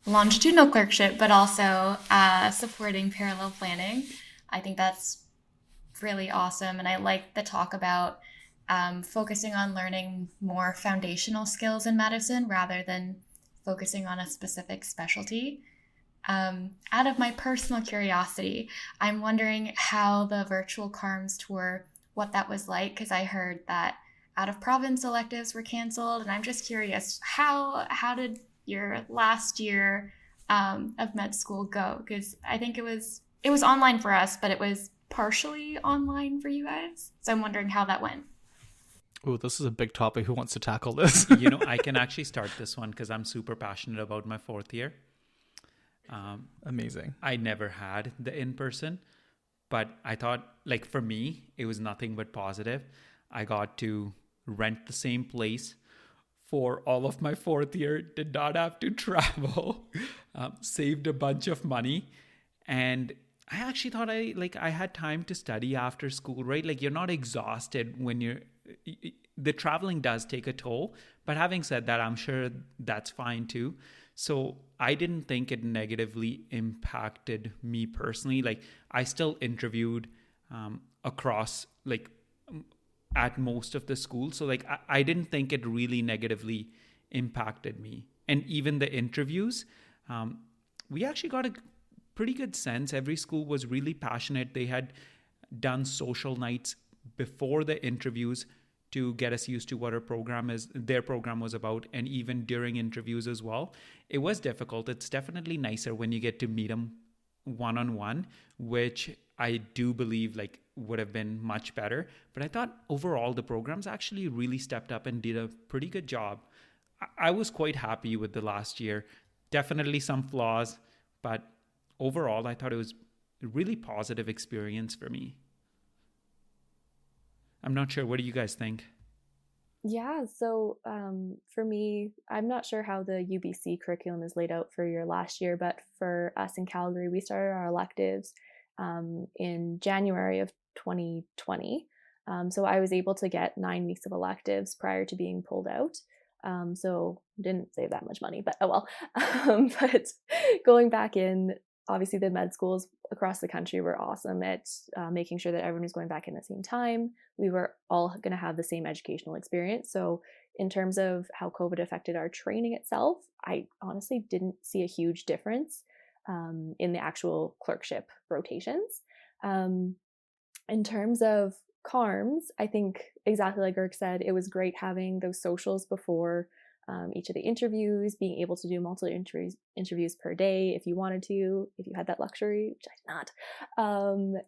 longitudinal clerkship, but also supporting parallel planning. I think that's really awesome. And I like the talk about focusing on learning more foundational skills in medicine rather than focusing on a specific specialty. Out of my personal curiosity, I'm wondering how the virtual CARMS tour, what that was like, because I heard that out of province electives were canceled, and I'm just curious, how did your last year of med school go? Because I think it was online for us, but it was partially online for you guys. So I'm wondering how that went.
Oh, this is a big topic. Who wants to tackle this?
I can actually start this one because I'm super passionate about my 4th year.
Amazing.
I never had the in-person, but I thought, like, for me, it was nothing but positive. I got to rent the same place for all of my 4th year, did not have to travel, saved a bunch of money. And I actually thought I had time to study after school, right? Like, you're not exhausted when the traveling does take a toll. But having said that, I'm sure that's fine too. So I didn't think it negatively impacted me personally. Like, I still interviewed across, like, at most of the schools. So like, I didn't think it really negatively impacted me. And even the interviews, we actually got a pretty good sense. Every school was really passionate. They had done social nights before the interviews to get us used to what their program was about, and even during interviews as well. It was difficult. It's definitely nicer when you get to meet them one-on-one, which I do believe like would have been much better. But I thought overall the programs actually really stepped up and did a pretty good job. I was quite happy with the last year. Definitely some flaws, but overall I thought it was a really positive experience for me. I'm not sure. What do you guys think?
Yeah, so for me, I'm not sure how the UBC curriculum is laid out for your last year, but for us in Calgary, we started our electives in January of 2020. So I was able to get 9 weeks of electives prior to being pulled out. So didn't save that much money, but oh well. But going back in, obviously the med schools across the country were awesome at making sure that everyone was going back in at the same time. We were all going to have the same educational experience. So in terms of how COVID affected our training itself, I honestly didn't see a huge difference in the actual clerkship rotations. In terms of CARMs, I think exactly like Gurk said, it was great having those socials before each of the interviews, being able to do multiple interviews per day if you wanted to, if you had that luxury, which I did not.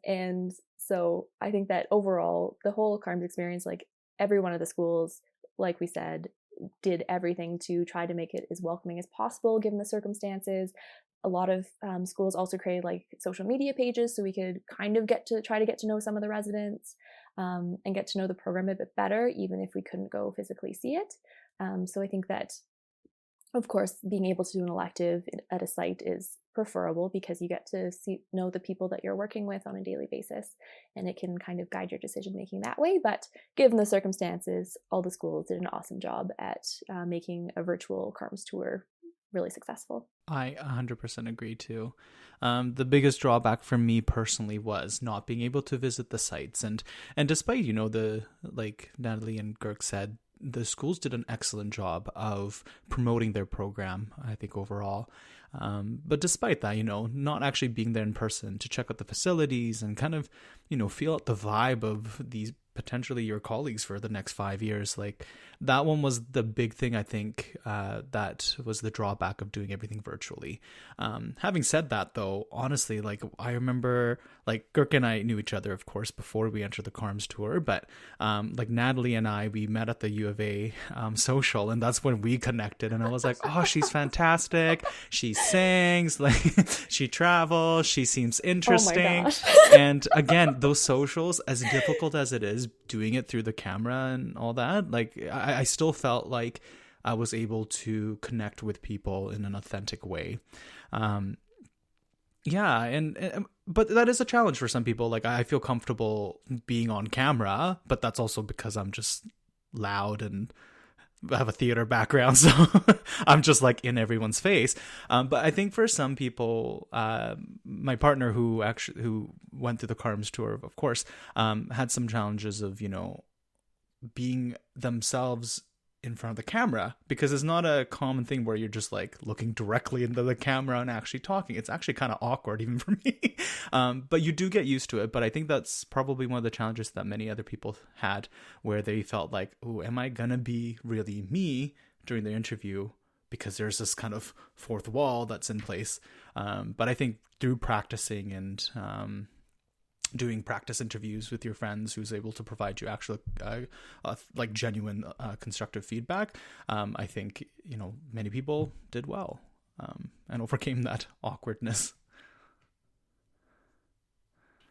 And so I think that overall, the whole CARMs experience, like every one of the schools, like we said, did everything to try to make it as welcoming as possible given the circumstances. A lot of schools also created like social media pages so we could kind of try to get to know some of the residents and get to know the program a bit better, even if we couldn't go physically see it. So I think that, of course, being able to do an elective at a site is preferable because you get to know the people that you're working with on a daily basis, and it can kind of guide your decision making that way. But given the circumstances, all the schools did an awesome job at making a virtual CARMS tour really successful.
I 100% agree too. The biggest drawback for me personally was not being able to visit the sites, and despite the like Natalie and Gurk said, the schools did an excellent job of promoting their program, I think, overall. But despite that, not actually being there in person to check out the facilities and kind of, feel out the vibe of these potentially your colleagues for the next 5 years, like that one was the big thing, I think, that was the drawback of doing everything virtually. Having said that, though, honestly, like I remember, like Gurk and I knew each other, of course, before we entered the CARMS tour, but like Natalie and I, we met at the U of A social, and that's when we connected, and I was like, oh, she's fantastic, she sings, like she travels, she seems interesting. And again, those socials, as difficult as it is doing it through the camera and all that, like I still felt like I was able to connect with people in an authentic way. But that is a challenge for some people. Like I feel comfortable being on camera, but that's also because I'm just loud and have a theater background, so I'm just like in everyone's face. But I think for some people, my partner who went through the CARMS tour, of course, had some challenges of being themselves in front of the camera, because it's not a common thing where you're just like looking directly into the camera and actually talking. It's actually kind of awkward even for me. But you do get used to it. But I think that's probably one of the challenges that many other people had, where they felt like, oh, am I gonna be really me during the interview? Because there's this kind of fourth wall that's in place. But I think through practicing and doing practice interviews with your friends who's able to provide you actual like genuine constructive feedback, I think many people did well and overcame that awkwardness.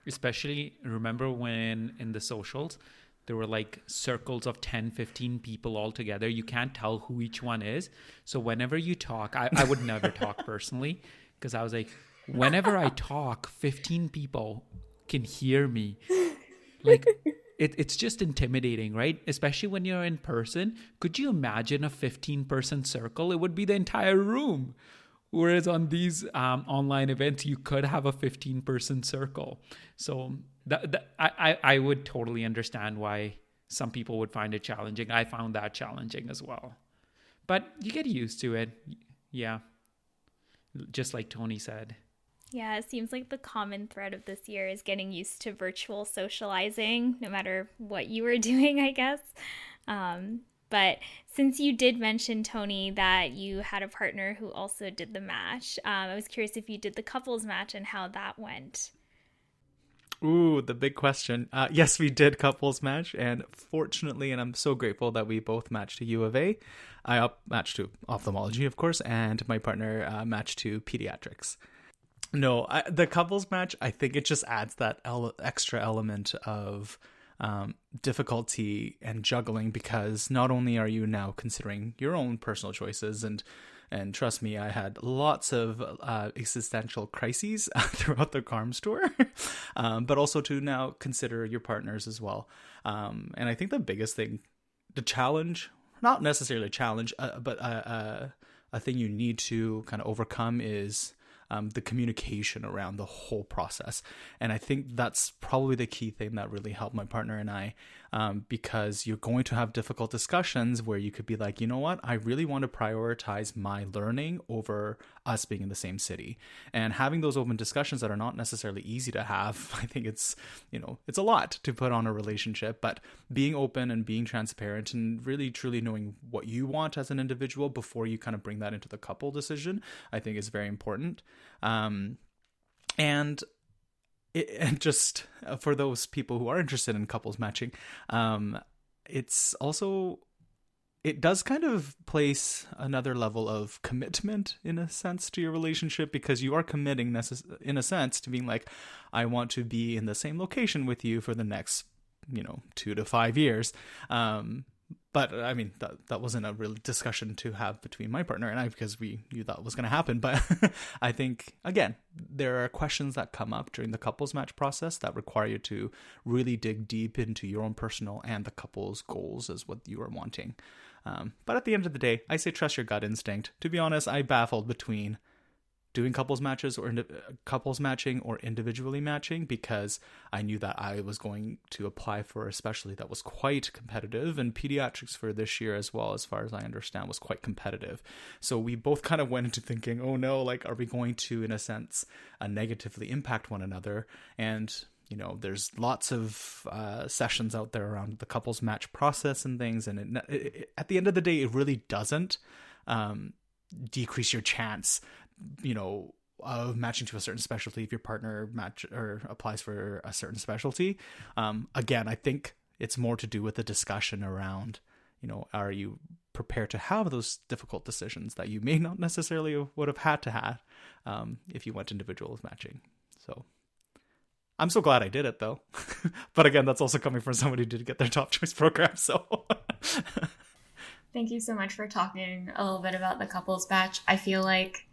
Especially remember when in the socials there were like circles of 10-15 people all together. You can't tell who each one is, so whenever you talk, I would never talk personally, because I was like, whenever I talk, 15 people can hear me. Like it's just intimidating, right? Especially when you're in person. Could you imagine a 15-person circle? It would be the entire room. Whereas on these online events, you could have a 15-person circle. So I would totally understand why some people would find it challenging. I found that challenging as well. But you get used to it. Yeah. Just like Tony said.
Yeah, it seems like the common thread of this year is getting used to virtual socializing, no matter what you were doing, I guess. But since you did mention, Tony, that you had a partner who also did the match, I was curious if you did the couples match and how that went.
Ooh, the big question. Yes, we did couples match, and fortunately, and I'm so grateful that we both matched to U of A. I matched to ophthalmology, of course, and my partner matched to pediatrics. No, the couples match, I think it just adds that extra element of difficulty and juggling, because not only are you now considering your own personal choices, and trust me, I had lots of existential crises throughout the CARMS tour, but also to now consider your partners as well. And I think the biggest thing, the challenge, not necessarily a challenge, but a thing you need to kind of overcome is the communication around the whole process. And I think that's probably the key thing that really helped my partner and I, because you're going to have difficult discussions where you could be like, you know what, I really want to prioritize my learning over us being in the same city. And having those open discussions that are not necessarily easy to have, I think it's a lot to put on a relationship, but being open and being transparent and really truly knowing what you want as an individual before you kind of bring that into the couple decision, I think is very important. And just for those people who are interested in couples matching, it does kind of place another level of commitment in a sense to your relationship, because you are committing in a sense to being like, I want to be in the same location with you for the next, 2 to 5 years. But I mean, that wasn't a real discussion to have between my partner and I, because we knew that was going to happen. But I think, again, there are questions that come up during the couples match process that require you to really dig deep into your own personal and the couple's goals as what you are wanting. But at the end of the day, I say trust your gut instinct. To be honest, I baffled between doing couples matches or couples matching or individually matching, because I knew that I was going to apply for a specialty that was quite competitive, and pediatrics for this year as well, as far as I understand, was quite competitive. So we both kind of went into thinking, oh no, like, are we going to, in a sense, negatively impact one another? And there's lots of sessions out there around the couples match process and things, and at the end of the day, it really doesn't decrease your chance of matching to a certain specialty if your partner applies for a certain specialty. Again, I think it's more to do with the discussion around, are you prepared to have those difficult decisions that you may not necessarily would have had to have if you went individual matching. So I'm so glad I did it though. But again, that's also coming from somebody who did get their top choice program. So
Thank you so much for talking a little bit about the couples match. I feel like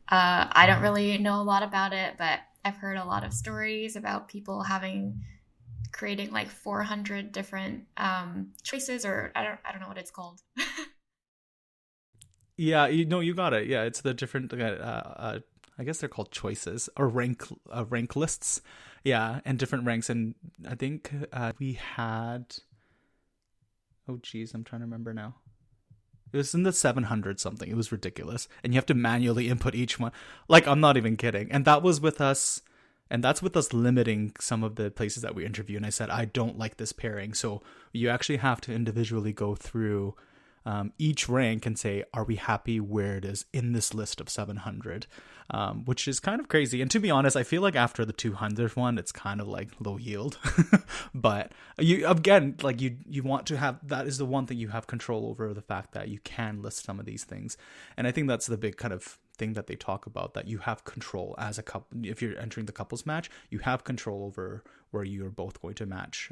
I don't really know a lot about it, but I've heard a lot of stories about people creating like 400 different choices, or I don't know what it's called.
Yeah, you got it. Yeah, it's the different, I guess they're called choices or rank lists. Yeah, and different ranks. And I think we had, oh geez, I'm trying to remember now. It was in the 700 something. It was ridiculous. And you have to manually input each one. Like, I'm not even kidding. And that was with us, and that's with us limiting some of the places that we interview. And I said, I don't like this pairing. So you actually have to individually go through each rank and say, are we happy where it is in this list of 700? Which is kind of crazy. And to be honest, I feel like after the 200th one, it's kind of like low yield. But you want to have, that is the one thing you have control over, the fact that you can list some of these things. And I think that's the big kind of thing that they talk about, that you have control as a couple. If you're entering the couples match, you have control over where you're both going to match,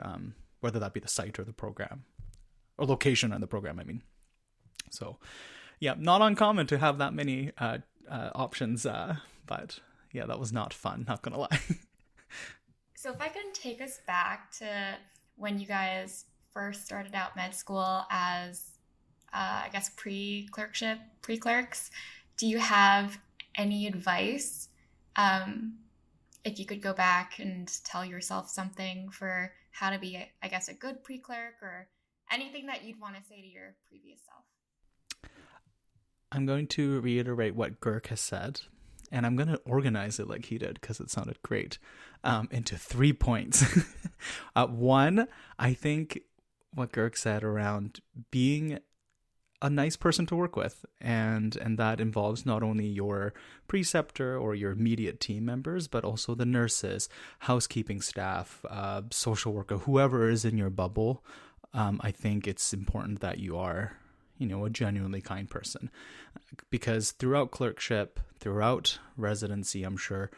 whether that be the site or the program, or location on the program, I mean. So, yeah, not uncommon to have that many options, but yeah, that was not fun, not gonna lie.
So if I can take us back to when you guys first started out med school as, I guess, pre-clerks, do you have any advice, if you could go back and tell yourself something for how to be, I guess, a good pre-clerk, or anything that you'd want to say to your previous self?
I'm going to reiterate what Gurk has said, and I'm going to organize it like he did because it sounded great, into 3 points. One, I think what Gurk said around being a nice person to work with, and that involves not only your preceptor or your immediate team members, but also the nurses, housekeeping staff, social worker, whoever is in your bubble. I think it's important that you are, a genuinely kind person, because throughout clerkship, throughout residency, I'm sure,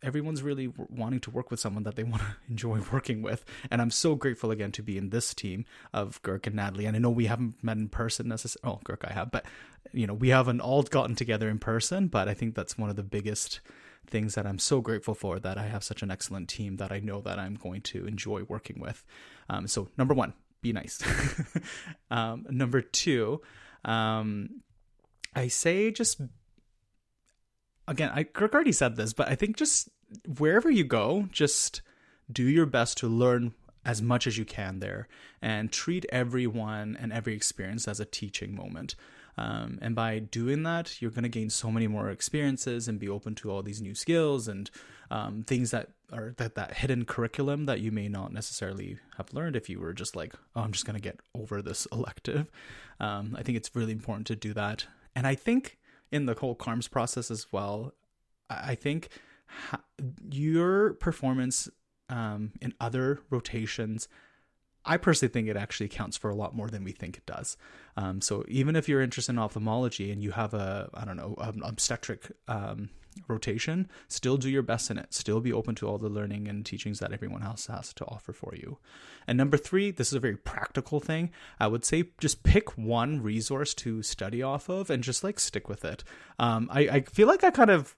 everyone's really wanting to work with someone that they want to enjoy working with. And I'm so grateful again to be in this team of Gurk and Natalie. And I know we haven't met in person necessarily. Oh, Gurk I have, but we haven't all gotten together in person. But I think that's one of the biggest things that I'm so grateful for, that I have such an excellent team that I know that I'm going to enjoy working with. So number one, be nice. Number two, I say just, again, Gurk already said this, but I think just wherever you go, just do your best to learn as much as you can there, and treat everyone and every experience as a teaching moment. And by doing that, you're going to gain so many more experiences and be open to all these new skills and things that are that hidden curriculum that you may not necessarily have learned if you were just like, oh, I'm just going to get over this elective. I think it's really important to do that. And I think in the whole CARMS process as well, I think your performance in other rotations, I personally think it actually counts for a lot more than we think it does. So even if you're interested in ophthalmology and you have an obstetric rotation, still do your best in it. Still be open to all the learning and teachings that everyone else has to offer for you. And number three, this is a very practical thing. I would say just pick one resource to study off of and just like stick with it. I feel like I kind of,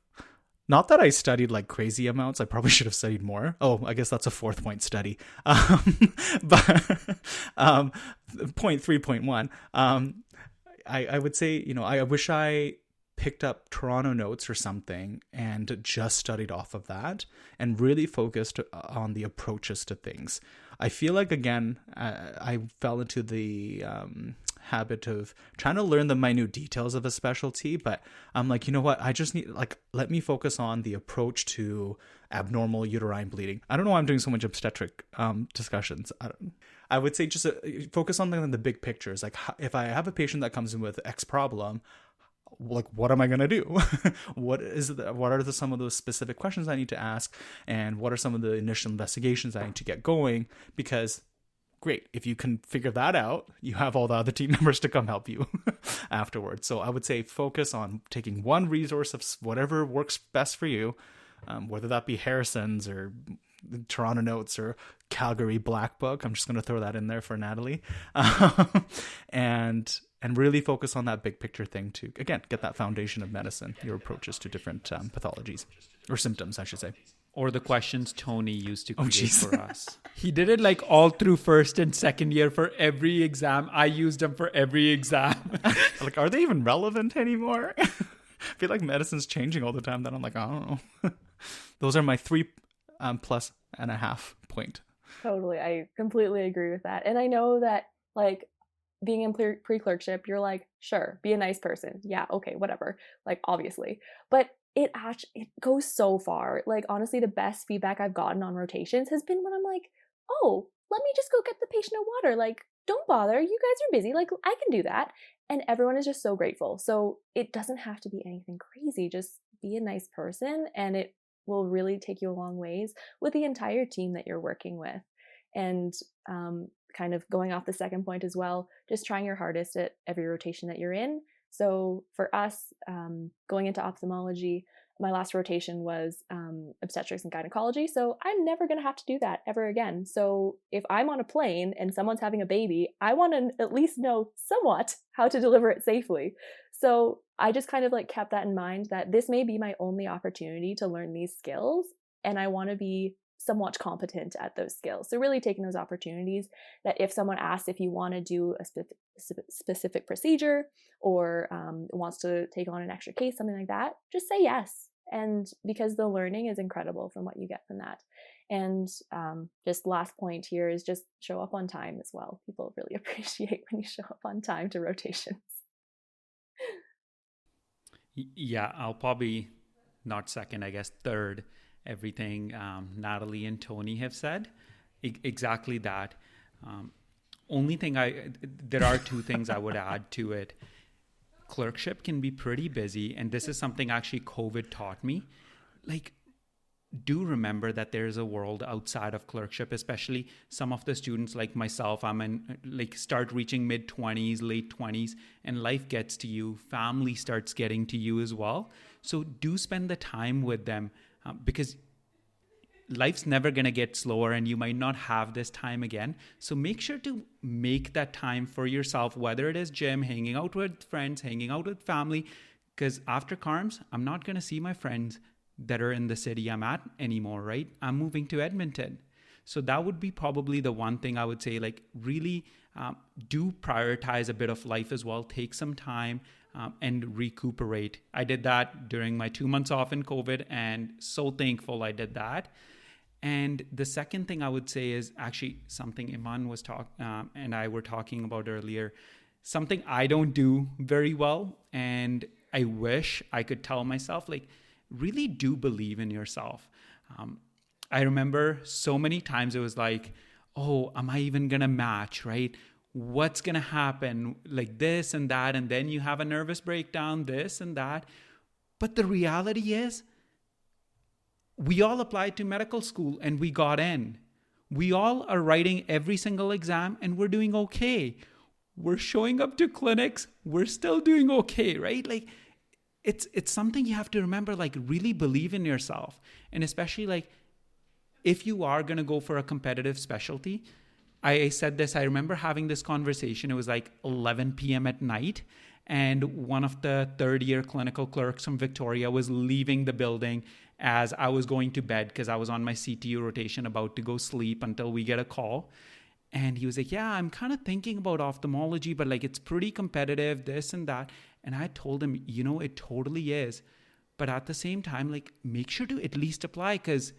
not that I studied like crazy amounts. I probably should have studied more. Oh, I guess that's a 4th point study. But point 3.1. I would say, I wish I picked up Toronto notes or something and just studied off of that and really focused on the approaches to things. I feel like, again, I fell into the habit of trying to learn the minute details of a specialty, but I'm like, you know what, I just need, like, let me focus on the approach to abnormal uterine bleeding. I don't know why I'm doing so much obstetric discussions. I would say just focus on the big pictures. Like, if I have a patient that comes in with X problem, like, what am I going to do? What are some of those specific questions I need to ask? And what are some of the initial investigations I need to get going? Because great, if you can figure that out, you have all the other team members to come help you afterwards. So I would say focus on taking one resource of whatever works best for you, whether that be Harrison's or Toronto Notes or Calgary Black Book. I'm just going to throw that in there for Natalie. And really focus on that big picture thing to, again, get that foundation of medicine, your approaches to different pathologies, or symptoms, I should say.
Or the questions Tony used to create for us. He did it like all through 1st and 2nd year for every exam. I used them for every exam.
Like, are they even relevant anymore? I feel like medicine's changing all the time. Then I'm like, I don't know. Those are my 3.5+ point.
Totally. I completely agree with that. And I know that, like, being in pre-clerkship, you're like, sure, be a nice person. Yeah, okay, whatever. Like, obviously. But it goes so far. Like, honestly, the best feedback I've gotten on rotations has been when I'm like, oh, let me just go get the patient a water. Like, don't bother. You guys are busy. Like, I can do that. And everyone is just so grateful. So it doesn't have to be anything crazy. Just be a nice person, and it will really take you a long ways with the entire team that you're working with. And kind of going off the second point as well, just trying your hardest at every rotation that you're in. So for us, going into ophthalmology, my last rotation was obstetrics and gynecology. So I'm never going to have to do that ever again. So if I'm on a plane and someone's having a baby, I want to at least know somewhat how to deliver it safely. So I just kind of like kept that in mind, that this may be my only opportunity to learn these skills, and I want to be somewhat competent at those skills. So really taking those opportunities, that if someone asks if you want to do a specific procedure or wants to take on an extra case, something like that, just say yes. And because the learning is incredible from what you get from that. And just last point here is just show up on time as well. People really appreciate when you show up on time to rotations.
Yeah, I'll probably not second, I guess third, everything Natalie and Tony have said. Exactly that. Only thing there are two things I would add to it. Clerkship can be pretty busy, and this is something actually COVID taught me. Like, do remember that there's a world outside of clerkship, especially some of the students like myself. I'm in, like, start reaching mid-20s, late 20s, and life gets to you. Family starts getting to you as well. So do spend the time with them, because life's never going to get slower and you might not have this time again. So make sure to make that time for yourself, whether it is gym, hanging out with friends, hanging out with family, because after CARMS, I'm not going to see my friends that are in the city I'm at anymore, right? I'm moving to Edmonton. So that would be probably the one thing I would say, like really do prioritize a bit of life as well. Take some time and recuperate. I did that during my 2 months off in COVID, and so thankful I did that. And the second thing I would say is actually something Iman was and I were talking about earlier, something I don't do very well. And I wish I could tell myself, like, really do believe in yourself. I remember so many times it was like, oh, am I even going to match, right? What's going to happen? Like this and that. And then you have a nervous breakdown, this and that. But the reality is, we all applied to medical school and we got in. We all are writing every single exam and we're doing okay. We're showing up to clinics. We're still doing okay, right? Like, it's something you have to remember, like really believe in yourself. And especially like, if you are going to go for a competitive specialty, I said this, I remember having this conversation. It was like 11 p.m. at night. And one of the third-year clinical clerks from Victoria was leaving the building as I was going to bed because I was on my CTU rotation about to go sleep until we get a call. And he was like, yeah, I'm kind of thinking about ophthalmology, but like it's pretty competitive, this and that. And I told him, you know, it totally is. But at the same time, like make sure to at least apply, because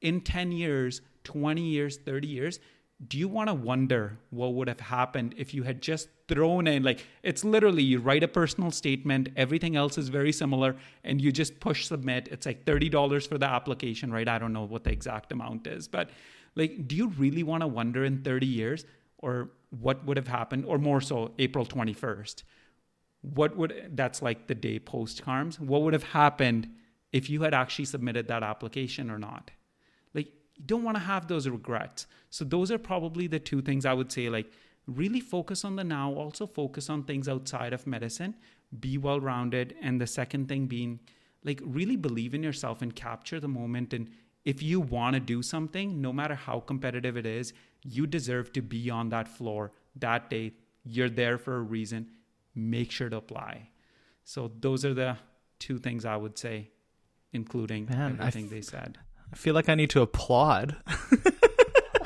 in 10 years, 20 years, 30 years, do you want to wonder what would have happened if you had just thrown in, like, it's literally you write a personal statement, everything else is very similar, and you just push submit. It's like $30 for the application, right? I don't know what the exact amount is, but like, do you really want to wonder in 30 years or what would have happened, or more so April 21st? That's like the day post CARMS. What would have happened if you had actually submitted that application or not? Like, you don't want to have those regrets. So those are probably the two things I would say, like really focus on the now, also focus on things outside of medicine, be well-rounded. And the second thing being like really believe in yourself and capture the moment. And if you want to do something, no matter how competitive it is, you deserve to be on that floor that day. You're there for a reason. Make sure to apply. So those are the two things I would say, including everything they said.
I feel like I need to applaud.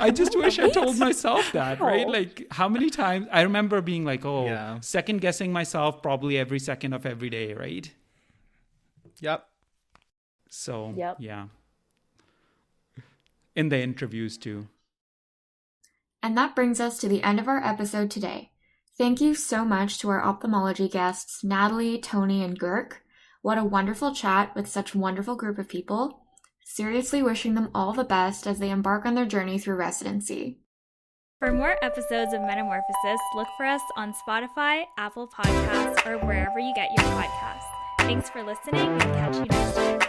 I just wish I told myself that, right? Like how many times I remember being like, second guessing myself probably every second of every day, right?
Yep.
So, yeah. In the interviews too.
And that brings us to the end of our episode today. Thank you so much to our ophthalmology guests, Natalie, Tony, and Gurk. What a wonderful chat with such a wonderful group of people. Seriously wishing them all the best as they embark on their journey through residency.
For more episodes of Metamorphosis, look for us on Spotify, Apple Podcasts, or wherever you get your podcasts. Thanks for listening, and catch you next time.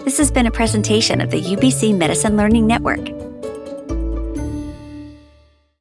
This has been a presentation of the UBC Medicine Learning Network.